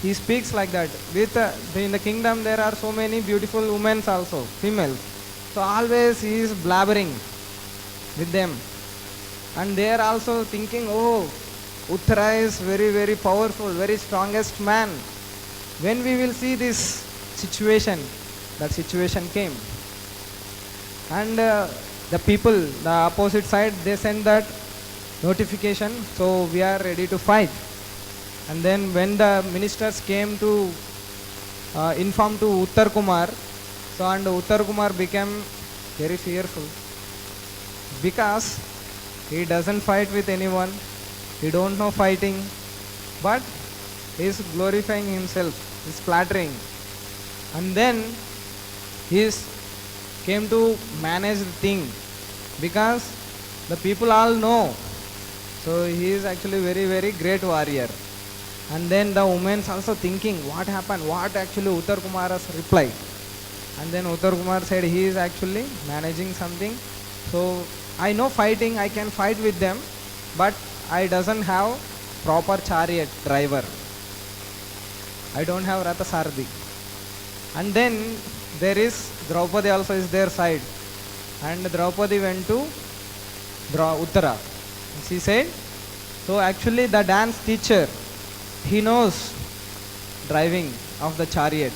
He speaks like that. With in the kingdom there are so many beautiful women also, females. So always he is blabbering with them. And they are also thinking, oh, Uttara is very powerful, very strongest man. When we will see this situation, that situation came. And the people, the opposite side, they sent that notification, so we are ready to fight. And then when the ministers came to inform to Uttar Kumar, So and Uttar Kumar became very fearful because he doesn't fight with anyone, he don't know fighting, but he is glorifying himself, he is flattering. And then he came to manage the thing because the people all know. So he is actually very, very great warrior. And then the women also thinking, what happened, what actually Uttar Kumara's replied. And then Uttar Kumar said he is actually managing something. So I know fighting, I can fight with them, but I doesn't have proper chariot driver. I don't have Ratha Sarthi. And then there is Draupadi also is their side. And Draupadi went to Uttara. She said, so actually the dance teacher, he knows driving of the chariot.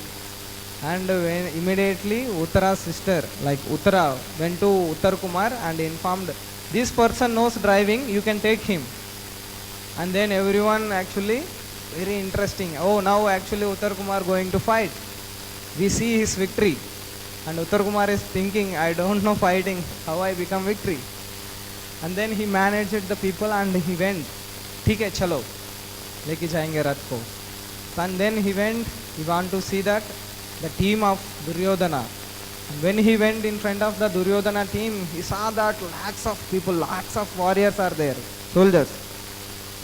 And when immediately Uttara's sister, like Uttara, went to Uttar Kumar and informed, this person knows driving, you can take him. And then everyone actually, very interesting. Oh, now actually Uttar Kumar going to fight. We see his victory. And Uttar Kumar is thinking, I don't know fighting, how I become victory. And then he managed the people and he went, ठीक है चलो लेके जाएंगे रथ को. And then he went, he want to see that the team of Duryodhana. And when he went in front of the Duryodhana team, he saw that lakhs of people, lakhs of warriors are there, soldiers.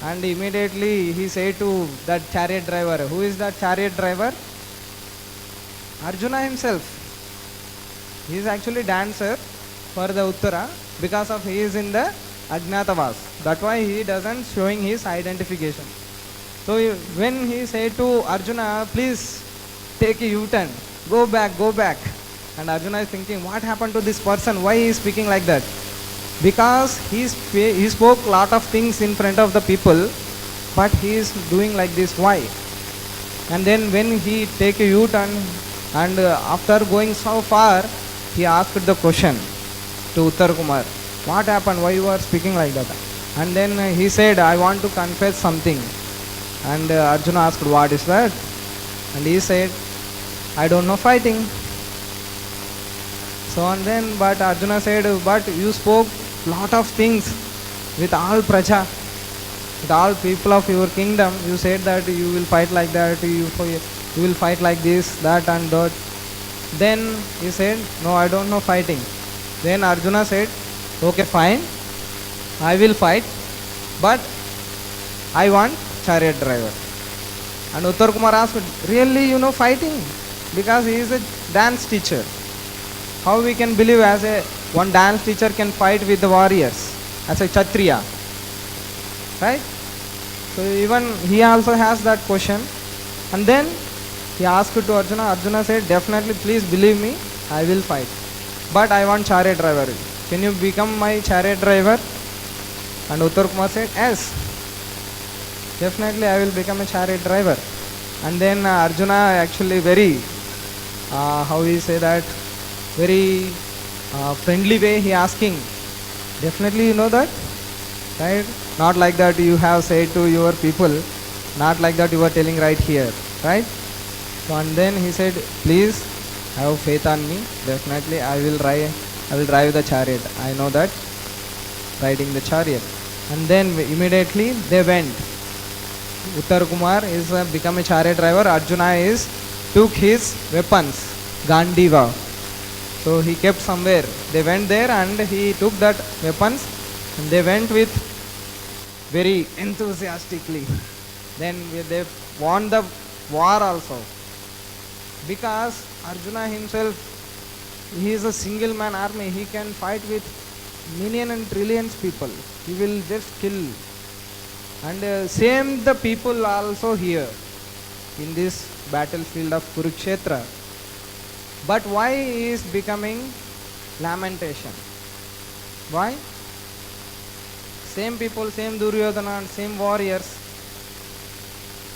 And immediately he said to that chariot driver, who is that chariot driver? Arjuna himself. He is actually dancer for the Uttara because of he is in the Ajnatavas. That's why he doesn't showing his identification. So when he said to Arjuna, please take a U-turn, go back, go back. And Arjuna is thinking, what happened to this person? Why he is speaking like that? Because he spoke lot of things in front of the people, but he is doing like this. Why? And then when he take a U-turn and after going so far, he asked the question to Uttar Kumar, what happened? Why you are speaking like that? And then he said, I want to confess something. And Arjuna asked, what is that? And he said, I don't know fighting. So and then, but Arjuna said, but you spoke lot of things with all praja, with all people of your kingdom. You said that you will fight like that, you will fight like this, that and that. Then he said, no, I don't know fighting. Then Arjuna said, okay, fine, I will fight, but I want chariot driver. And Uttar Kumar asked, really you know fighting? Because he is a dance teacher. How we can believe as one dance teacher can fight with the warriors as a Kshatriya? Right? So even he also has that question. And then he asked to Arjuna. Arjuna said, definitely please believe me, I will fight. But I want chariot driver. Can you become my chariot driver? And Uttar Kumar said, yes, definitely I will become a chariot driver. And then Arjuna actually very, how we say that, very friendly way he asking, definitely you know that, right? Not like that you have said to your people, not like that you are telling right here, right? So and then he said, please have faith on me, definitely I will drive the chariot. I know that, riding the chariot. And then immediately they went. Uttar Kumar is become a chariot driver. Arjuna took his weapons, Gandiva. So he kept somewhere. They went there and he took that weapons and they went with very enthusiastically. Then they won the war also. Because Arjuna himself, he is a single man army. He can fight with million and trillions people. He will just kill. And same the people also here in this battlefield of Kurukshetra. But why he is becoming lamentation? Why? Same people, same Duryodhana and same warriors.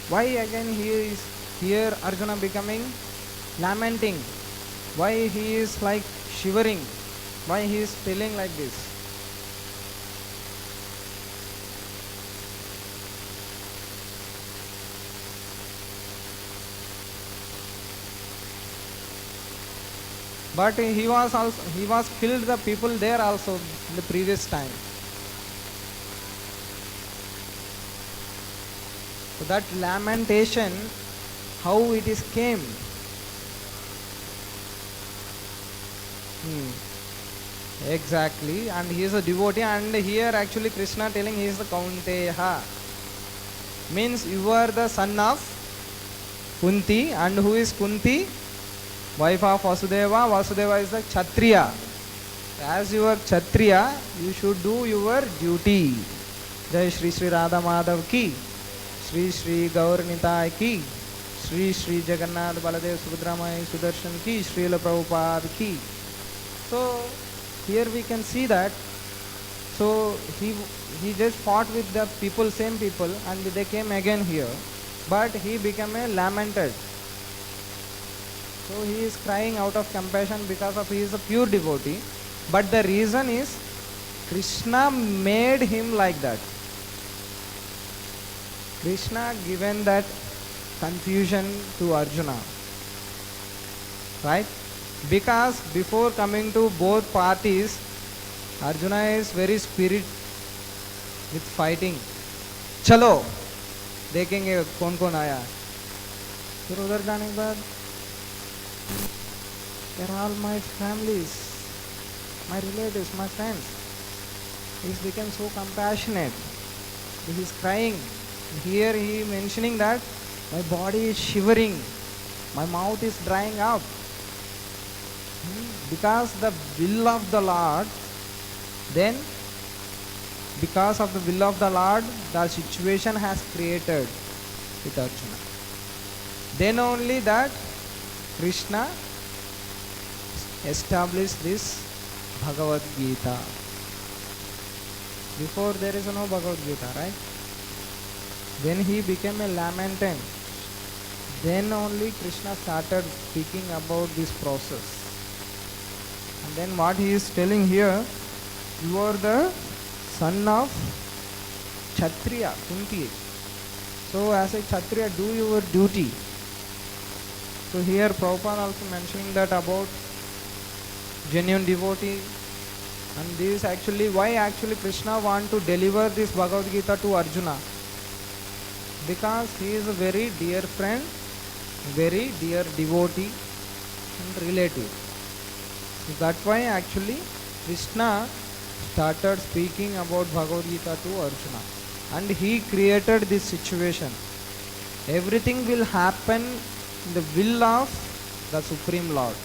Why again here Arjuna becoming lamenting? Why he is like shivering? Why he is telling like this? But he was killed the people there also in the previous time. So that lamentation, how it is came. Exactly, and he is a devotee, and here actually Krishna telling he is the Kaunteya. Means you are the son of Kunti, and who is Kunti? Wife of Vasudeva. Vasudeva is the Kshatriya. As you are Kshatriya, you should do your duty. Jai Shri Shri Radha Madhav ki, Shri Shri Gaur Nitai ki, Shri Shri Jagannath Baladev Subhadramai Sudarshan ki, Srila Prabhupada ki. So here we can see that. So he just fought with the people, same people, and they came again here. But he became a lamented. So he is crying out of compassion because of he is a pure devotee. But the reason is Krishna made him like that. Krishna given that confusion to Arjuna. Right? Because before coming to both parties, Arjuna is very spirit with fighting. Chalo, देखेंगे कौन कौन आया. फिर उधर जाने के बाद they're all my families, my relatives, my friends. He became so compassionate. He is crying. Here he mentioning that my body is shivering, my mouth is drying up. Because the will of the Lord, then because of the will of the Lord, the situation has created with Arjuna. Then only that Krishna established this Bhagavad Gita. Before there is no Bhagavad Gita, right? Then he became a lamentant. Then only Krishna started speaking about this process. And then what he is telling here, you are the son of Kshatriya, Kunti. So as a Kshatriya, do your duty. So here Prabhupada also mentioning that about genuine devotee. And this actually, why actually Krishna want to deliver this Bhagavad Gita to Arjuna? Because he is a very dear friend, very dear devotee and relative. So that's why actually Krishna started speaking about Bhagavad Gita to Arjuna. And he created this situation. Everything will happen in the will of the Supreme Lord.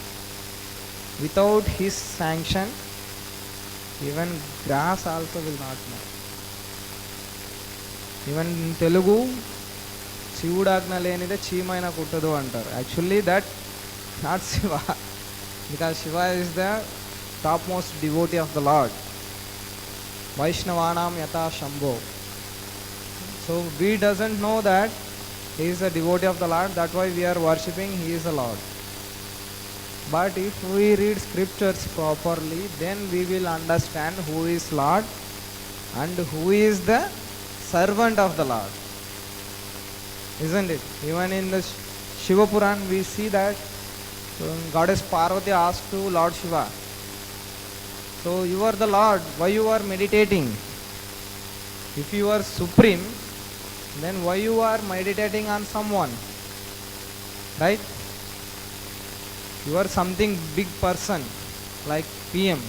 Without his sanction, even grass also will not move. Even in Telugu, Shivudagna lenide cheemaina kuttadu antaru. Actually that not Shiva. Because Shiva is the topmost devotee of the Lord. Vaishnavanam yata Shambho. So we doesn't know that he is a devotee of the Lord. That's why we are worshipping he is the Lord. But if we read scriptures properly, then we will understand who is Lord and who is the servant of the Lord. Isn't it? Even in the Shiva Puran we see that Goddess Parvati asked to Lord Shiva, so you are the Lord, why you are meditating? If you are supreme, then why you are meditating on someone? Right? You are something big person like PM.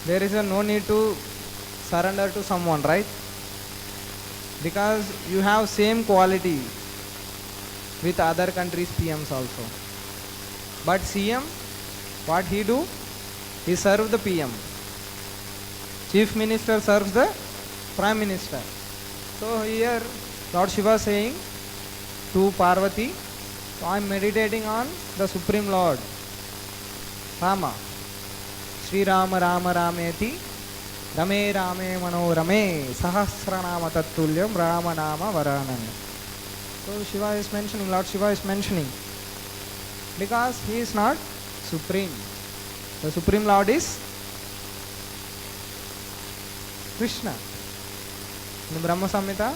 There is no need to surrender to someone, right? Because you have same quality with other countries' PMs also. But CM, what he do? He serve the PM. Chief Minister serves the Prime Minister. So here Lord Shiva saying to Parvati, so I am meditating on the Supreme Lord, Rama. Shri Rama Rama Rameti, Rame Rame Mano Rame, Sahasranama Tattulyam Rama Nama Varanam. So Shiva is mentioning, Lord Shiva is mentioning, because he is not supreme. The Supreme Lord is Krishna. In the Brahma Samhita,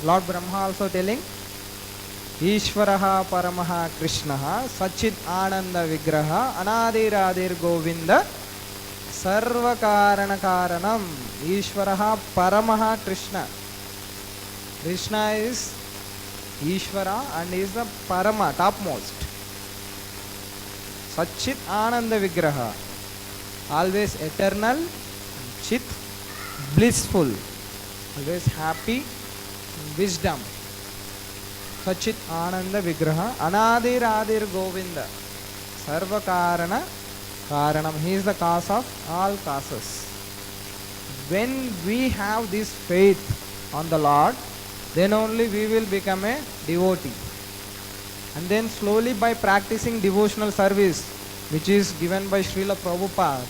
Lord Brahma also telling, Ishvaraha Paramaha Krishnaha Sachit Ananda Vigraha Anadiradir Govinda Sarva Karana Karanam. Ishvaraha Paramaha Krishna. Krishna is Ishvara and is the Parama, topmost. Sachit Ananda Vigraha, always eternal, Chit, blissful, always happy, wisdom. Sachit Ananda Vigraha, Anadir Adir Govinda, Sarva Karana Karanam. He is the cause of all causes. When we have this faith on the Lord, then only we will become a devotee. And then slowly by practicing devotional service, which is given by Srila Prabhupada,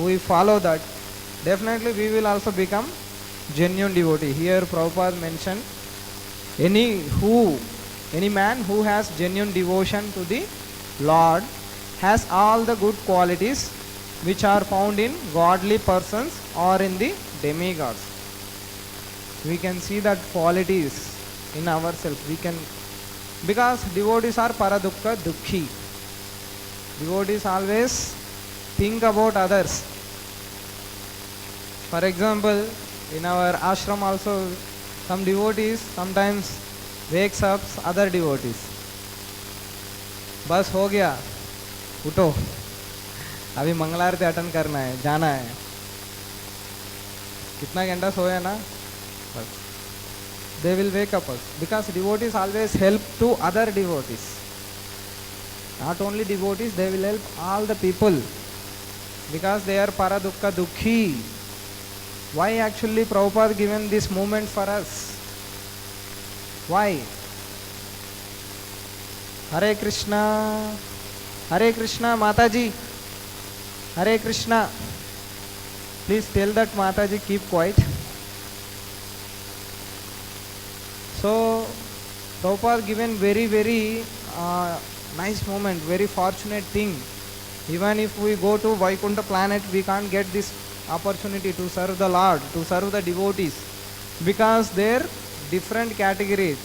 we follow that, definitely we will also become genuine devotee. Here Prabhupada mentioned, any man who has genuine devotion to the Lord has all the good qualities which are found in godly persons or in the demigods. We can see that qualities in ourselves. Because devotees are paradukka dukhi. Devotees always think about others. For example, in our ashram also, some devotees sometimes wakes up other devotees. बस हो गया, उठो, अभी मंगल आरती attend करना है, जाना है. कितना घंटा सोया ना? बस. They will wake up us, because devotees always help to other devotees. Not only devotees, they will help all the people, because they are paradukka dukhi. Why actually Prabhupada given this movement for us? Why? Hare Krishna, Hare Krishna, Mataji, Hare Krishna. Please tell that Mataji keep quiet. So Prabhupada given very nice moment, very fortunate thing. Even if we go to Vaikuntha planet, we can't get this opportunity to serve the Lord, to serve the devotees, because they're different categories.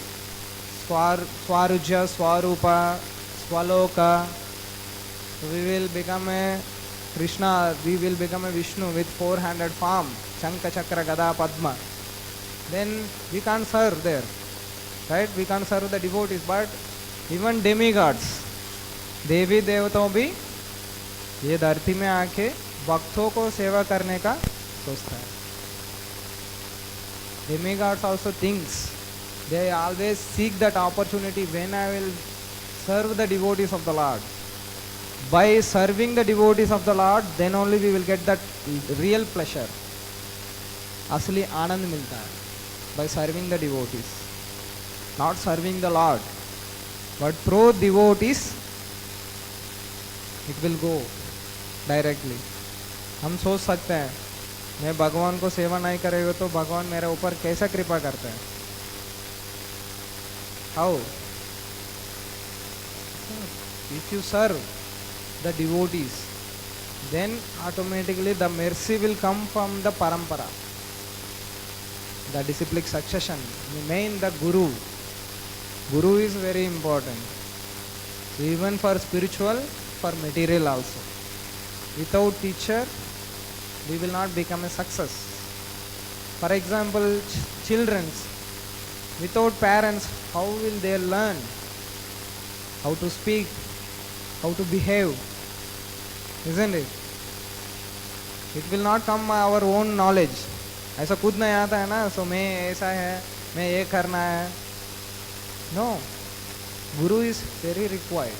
Swarujya, Swarupa, Swaloka. So we will become a Krishna, we will become a Vishnu with 400 form, Shankha, Chakra, Gada, Padma. Then we can't serve there. Right? We can't serve the devotees, but even demigods, देवी देवताओं भी ये धरती में आके भक्तों को सेवा करने का सोचता है. Demigods also thinks, they always seek that opportunity when I will serve the devotees of the Lord. By serving the devotees of the Lord, then only we will get that real pleasure. असली आनंद मिलता है by serving the devotees. Not serving the Lord, but through devotees, it will go directly. हम सोच सकते हैं, मैं भगवान को सेवा नहीं करेगा तो भगवान मेरे ऊपर कैसा कृपा करता है? How? If you serve the devotees, then automatically the mercy will come from the parampara, the disciplic succession. Main the Guru. Guru is very important, even for spiritual, for material also. Without teacher, we will not become a success. For example, children, without parents, how will they learn? How to speak, how to behave, isn't it? It will not come our own knowledge. ऐसा खुद नहीं आता है ना, so मैं ऐसा है, मैं ये करना है. No, Guru is very required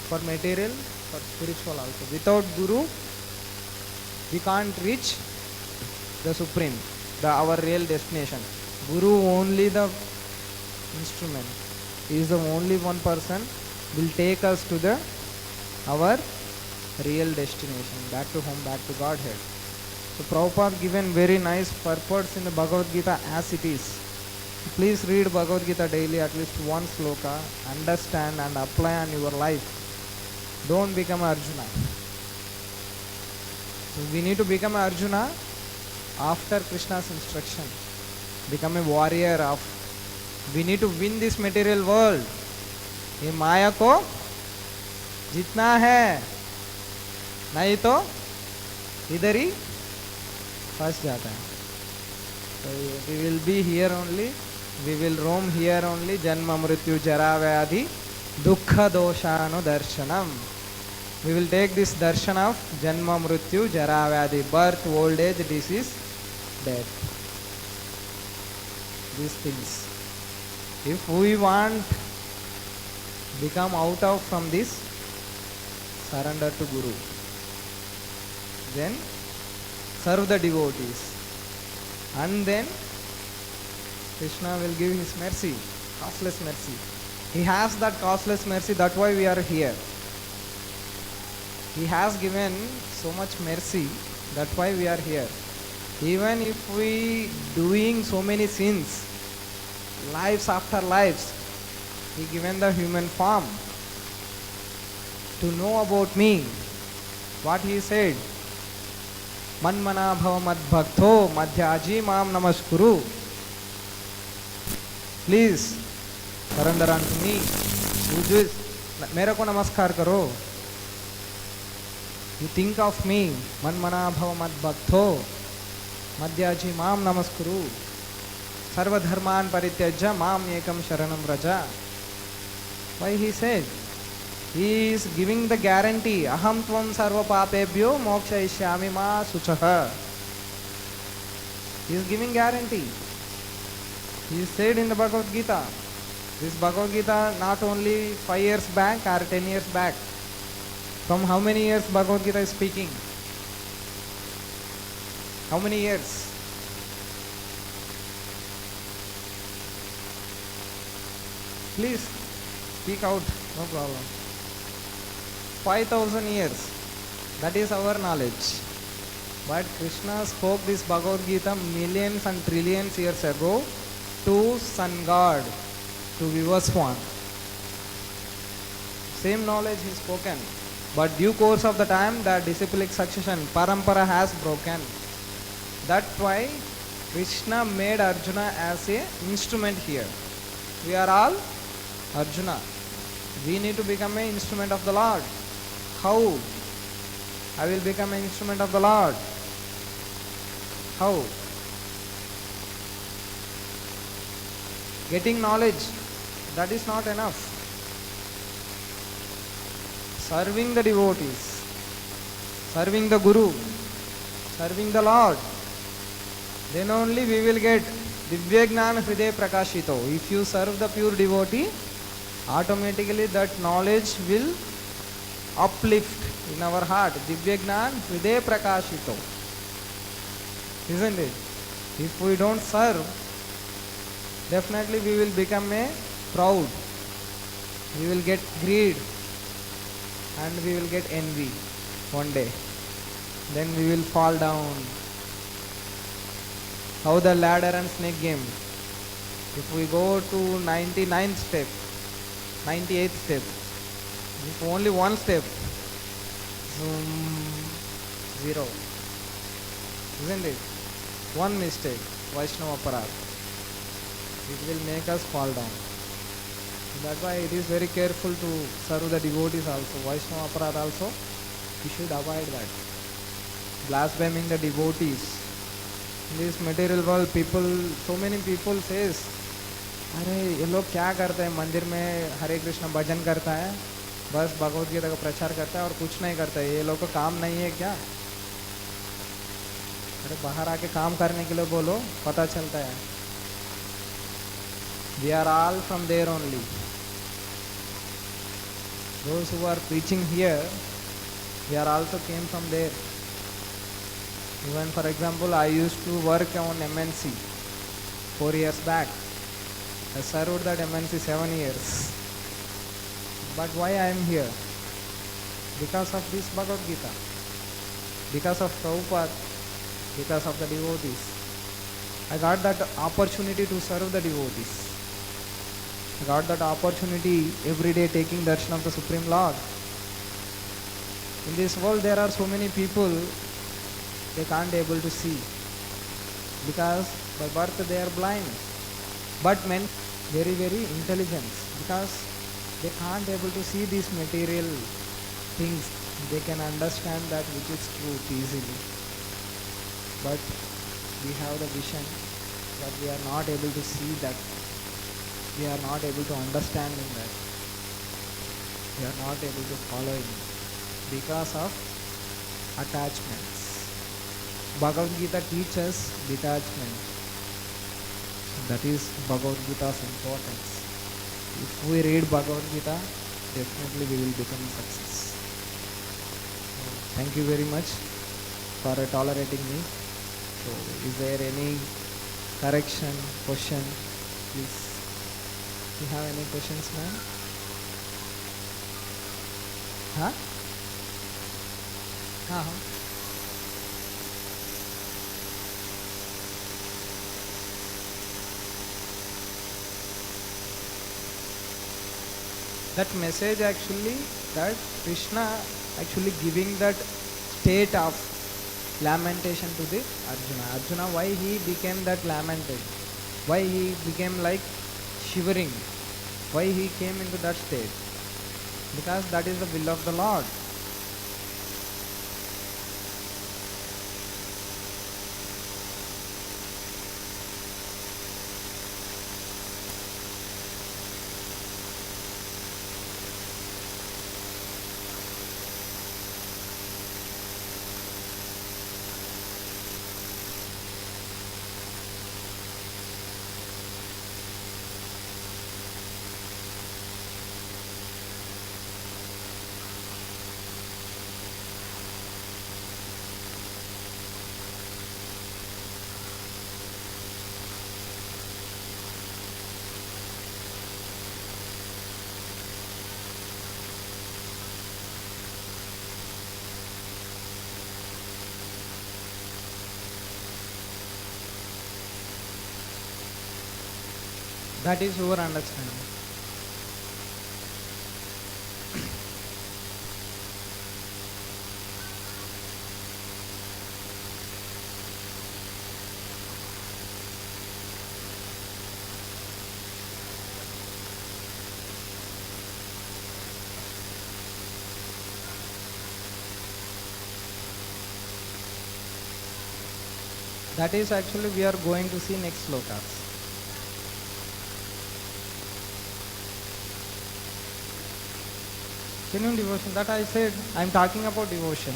for material, for spiritual also. Without Guru, we can't reach the Supreme, our real destination. Guru only the instrument. He is the only one person will take us to our real destination, back to home, back to Godhead. So Prabhupada given very nice purpose in the Bhagavad Gita as it is. Please read Bhagavad Gita daily, at least one sloka, understand and apply on your life. Don't become Arjuna. So we need to become Arjuna after Krishna's instruction. Become a warrior of We need to win this material world. ये माया को जीतना है, नहीं तो इधर ही फंस जाता है. So we will be here only, we will roam here only. Janma mrityu jara vyadhi dukkha doshanu darshanam. We will take this darshan of janma mrityu jara vyadhi, birth, old age, disease, death. These things. If we want become out of from this, surrender to Guru. Then serve the devotees. And then Krishna will give his mercy, causeless mercy. He has that causeless mercy, that's why we are here. He has given so much mercy, that's why we are here. Even if we doing so many sins, lives after lives, He given the human form to know about me. What He said, Manmana bhava mad bhakto madhyaji mam namaskuru. Please surrender unto me. मेरे को नमस्कार करो. You think of me. Manmana bhava mad bhakto madhyaji mam namaskuru. Sarva dharman parityajya mam ekam sharanam raja. Why He said? He is giving the guarantee. Aham tvam sarva papebhyo mokshayishyami ma suchaha. He is giving guarantee. He said in the Bhagavad Gita. This Bhagavad Gita not only 5 years back or 10 years back. From how many years Bhagavad Gita is speaking? How many years? Please speak out, no problem. 5,000 years. That is our knowledge. But Krishna spoke this Bhagavad Gita millions and trillions years ago to Sun God, to Vivaswan. Same knowledge He spoken. But due course of the time, the disciplic succession, parampara has broken. That's why Krishna made Arjuna as a instrument here. We are all Arjuna. We need to become an instrument of the Lord. How? I will become an instrument of the Lord. How? Getting knowledge, that is not enough. Serving the devotees, serving the Guru, serving the Lord, then only we will get Divya Jnana Hriday Prakashito. If you serve the pure devotee, automatically that knowledge will uplift in our heart. Divya Jnana Hriday Prakashito. Isn't it? If we don't serve, definitely we will become a proud. We will get greed and we will get envy one day. Then we will fall down. How the ladder and snake game. If we go to 99th step, 98th step, if only one step, zoom, 0. Isn't it? One mistake, Vaishnava Aparad. It will make us fall down. That's why it is very careful to serve the devotees also. Vaishnava Aparad also, we should avoid that. Blaspheming the devotees. In this material world, people, so many people says, अरे ये लोग क्या करते हैं मंदिर में हरे कृष्ण भजन करता है, बस भगवद गीता का प्रचार करता है और कुछ नहीं करता है, ये लोग का काम नहीं है क्या? अरे बाहर आके काम करने के लिए बोलो, पता चलता है. We are all from there only. Those who are preaching here, we are also came from there. Even for example, I used to work on MNC 4 years back. I served that MNC 7 years. But why I am here? Because of this Bhagavad Gita. Because of Prabhupada. Because of the devotees. I got that opportunity to serve the devotees. I got that opportunity every day taking darshan of the Supreme Lord. In this world there are so many people, they can't be able to see because by birth they are blind. But very, very intelligent, because they can't able to see these material things. They can understand that which is truth easily. But we have the vision, but we are not able to see that. We are not able to understand in that. We are not able to follow in because of attachments. Bhagavad Gita teaches detachment. That is Bhagavad Gita's importance. If we read Bhagavad Gita, definitely we will become success. Thank you very much for tolerating me. So, is there any correction, question? Please. Do you have any questions, ma'am? Huh? That message actually, that Krishna actually giving that state of lamentation to the Arjuna. Arjuna, why he became that lamented? Why he became like shivering? Why he came into that state? Because that is the will of the Lord. That is our understanding. That is actually we are going to see next slokas. Genuine devotion, that I said, I am talking about devotion.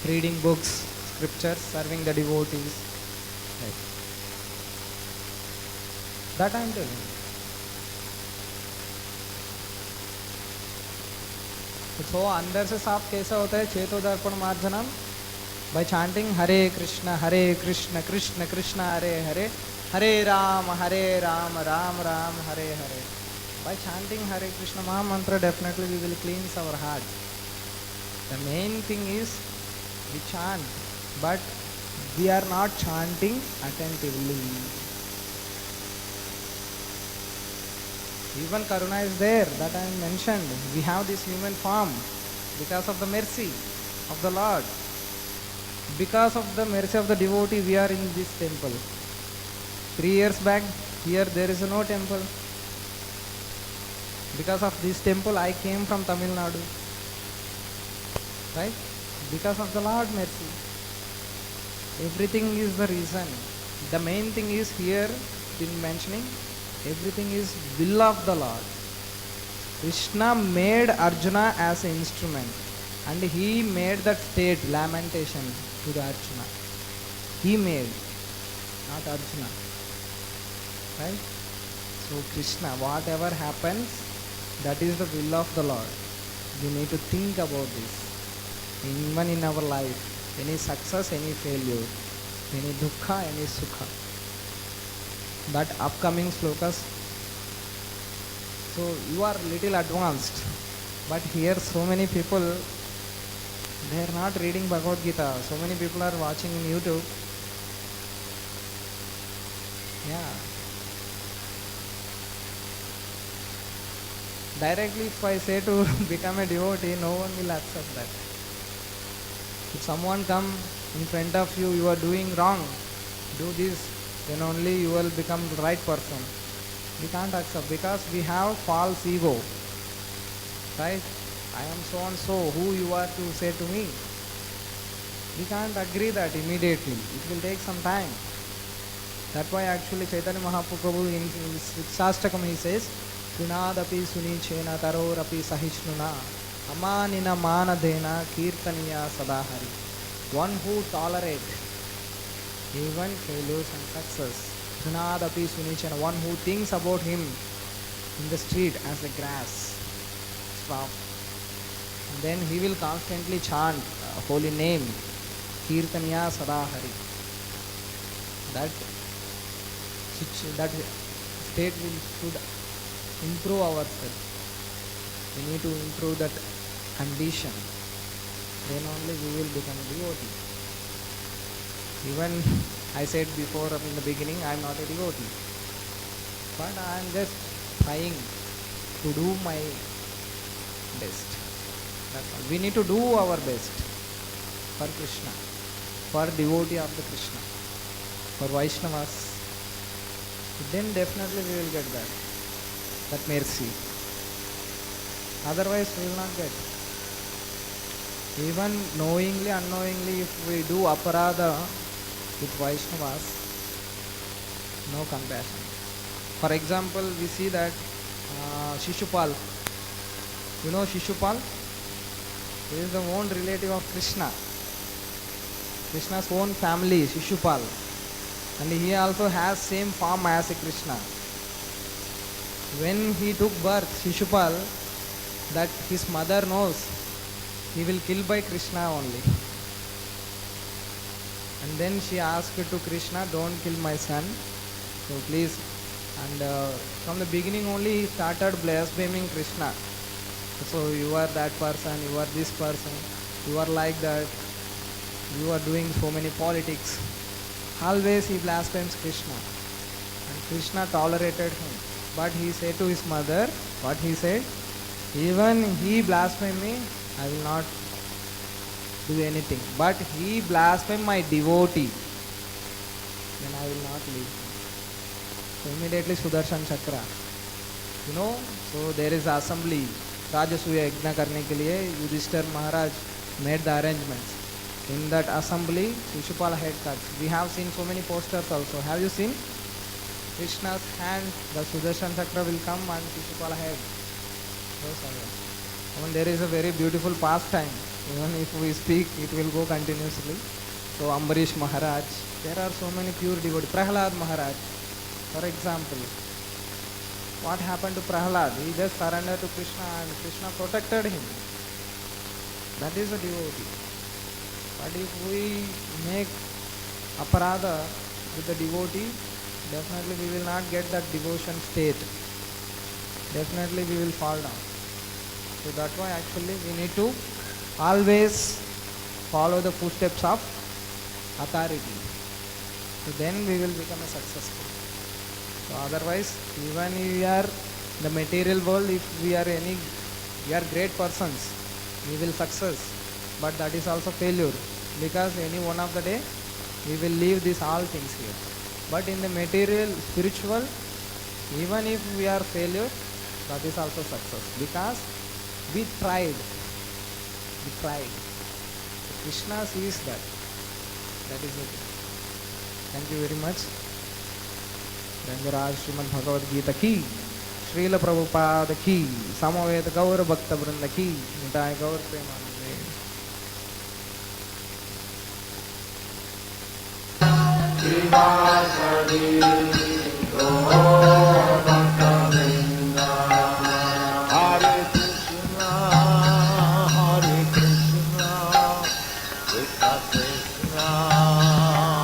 Reading books, scriptures, serving the devotees. Right. That I am telling. So अंदर से साफ कैसा होता है चेतोदर्पण मार्जनम? By chanting Hare Krishna, Krishna Krishna Hare Hare, Hare Ram, Ram Ram, Hare Hare. By chanting Hare Krishna Maha Mantra, definitely we will cleanse our heart. The main thing is we chant, but we are not chanting attentively. Even Karuna is there, that I mentioned. We have this human form because of the mercy of the Lord. Because of the mercy of the devotee, we are in this temple. 3 years back, here there is no temple. Because of this temple, I came from Tamil Nadu. Right? Because of the Lord mercy. Everything is the reason. The main thing is here in mentioning, everything is will of the Lord. Krishna made Arjuna as an instrument, and he made that state, lamentation, to the Arjuna. He made, not Arjuna. Right? So Krishna, whatever happens, that is the will of the Lord. We need to think about this. Even in our life, any success, any failure, any dukkha, any sukha. That upcoming slokas So you are little advanced. But here so many people, they are not reading Bhagavad Gita. So many people are watching in YouTube. Yeah. Directly if I say to become a devotee, no one will accept that. If someone come in front of you, you are doing wrong, do this, then only you will become the right person. We can't accept because we have false ego. Right? I am so and so, who you are to say to me? We can't agree that immediately. It will take some time. That's why actually Chaitanya Mahaprabhu in Shastakam he says, Punadapi sunichena tarorapi sahishnuna amanina manadena kirtaniya sadahari. One who tolerates even failures and success. Punadapi sunichena, one who thinks about him in the street as a grass. Stop. And then he will constantly chant holy name, Kirtaniya Sadahari. That state should improve ourselves. We need to improve that condition. Then only we will become a devotee. Even I said before in the beginning, I am not a devotee. But I am just trying to do my best. That's all. We need to do our best for Krishna, for devotee of the Krishna, for Vaishnavas. Then definitely we will get that mercy. Otherwise we will not get. Even knowingly, unknowingly, if we do aparadha with Vaishnavas, no compassion. For example, we see that Shishupal. You know Shishupal? He is the own relative of Krishna. Krishna's own family, Shishupal. And he also has same form as a Krishna. When he took birth, Shishupal, that his mother knows he will kill by Krishna only. And then she asked to Krishna, don't kill my son, so please. And from the beginning only he started blaspheming Krishna. So you are that person, you are this person, you are like that, you are doing so many politics. Always he blasphemes Krishna. And Krishna tolerated him. But he said to his mother, what he said? Even he blasphemed me, I will not do anything. But he blasphemed my devotee, then I will not leave. So immediately Sudarshan Chakra. You know, so there is assembly. Rajasuya Yajna karne ke liye Yudhishthir Maharaj made the arrangements. In that assembly, Shishupal head cut. We have seen so many posters also. Have you seen? Krishna's hand, the Sudarshan Chakra will come and Shishupal head. I mean, there is a very beautiful pastime. Even if we speak, it will go continuously. So Ambarish Maharaj, there are so many pure devotees. Prahlad Maharaj, for example. What happened to Prahlad? He just surrendered to Krishna and Krishna protected him. That is a devotee. But if we make aparadha with the devotee, definitely we will not get that devotion state. Definitely we will fall down. So that's why actually we need to always follow the footsteps of authority. So then we will become a successful. So otherwise, even if we are in the material world, if we are great persons, we will success. But that is also failure. Because any one of the day, we will leave these all things here. But in the material, spiritual, even if we are failure, that is also success. Because we tried. We tried. So Krishna sees that. That is it. Thank you very much. Rangaraj Srimad Bhagavad Gita ki, Srila Prabhupada ki, Samaveda Gaur Bhakta Vrinda ki, Nitai Gaur Premanande. Shiva Shadi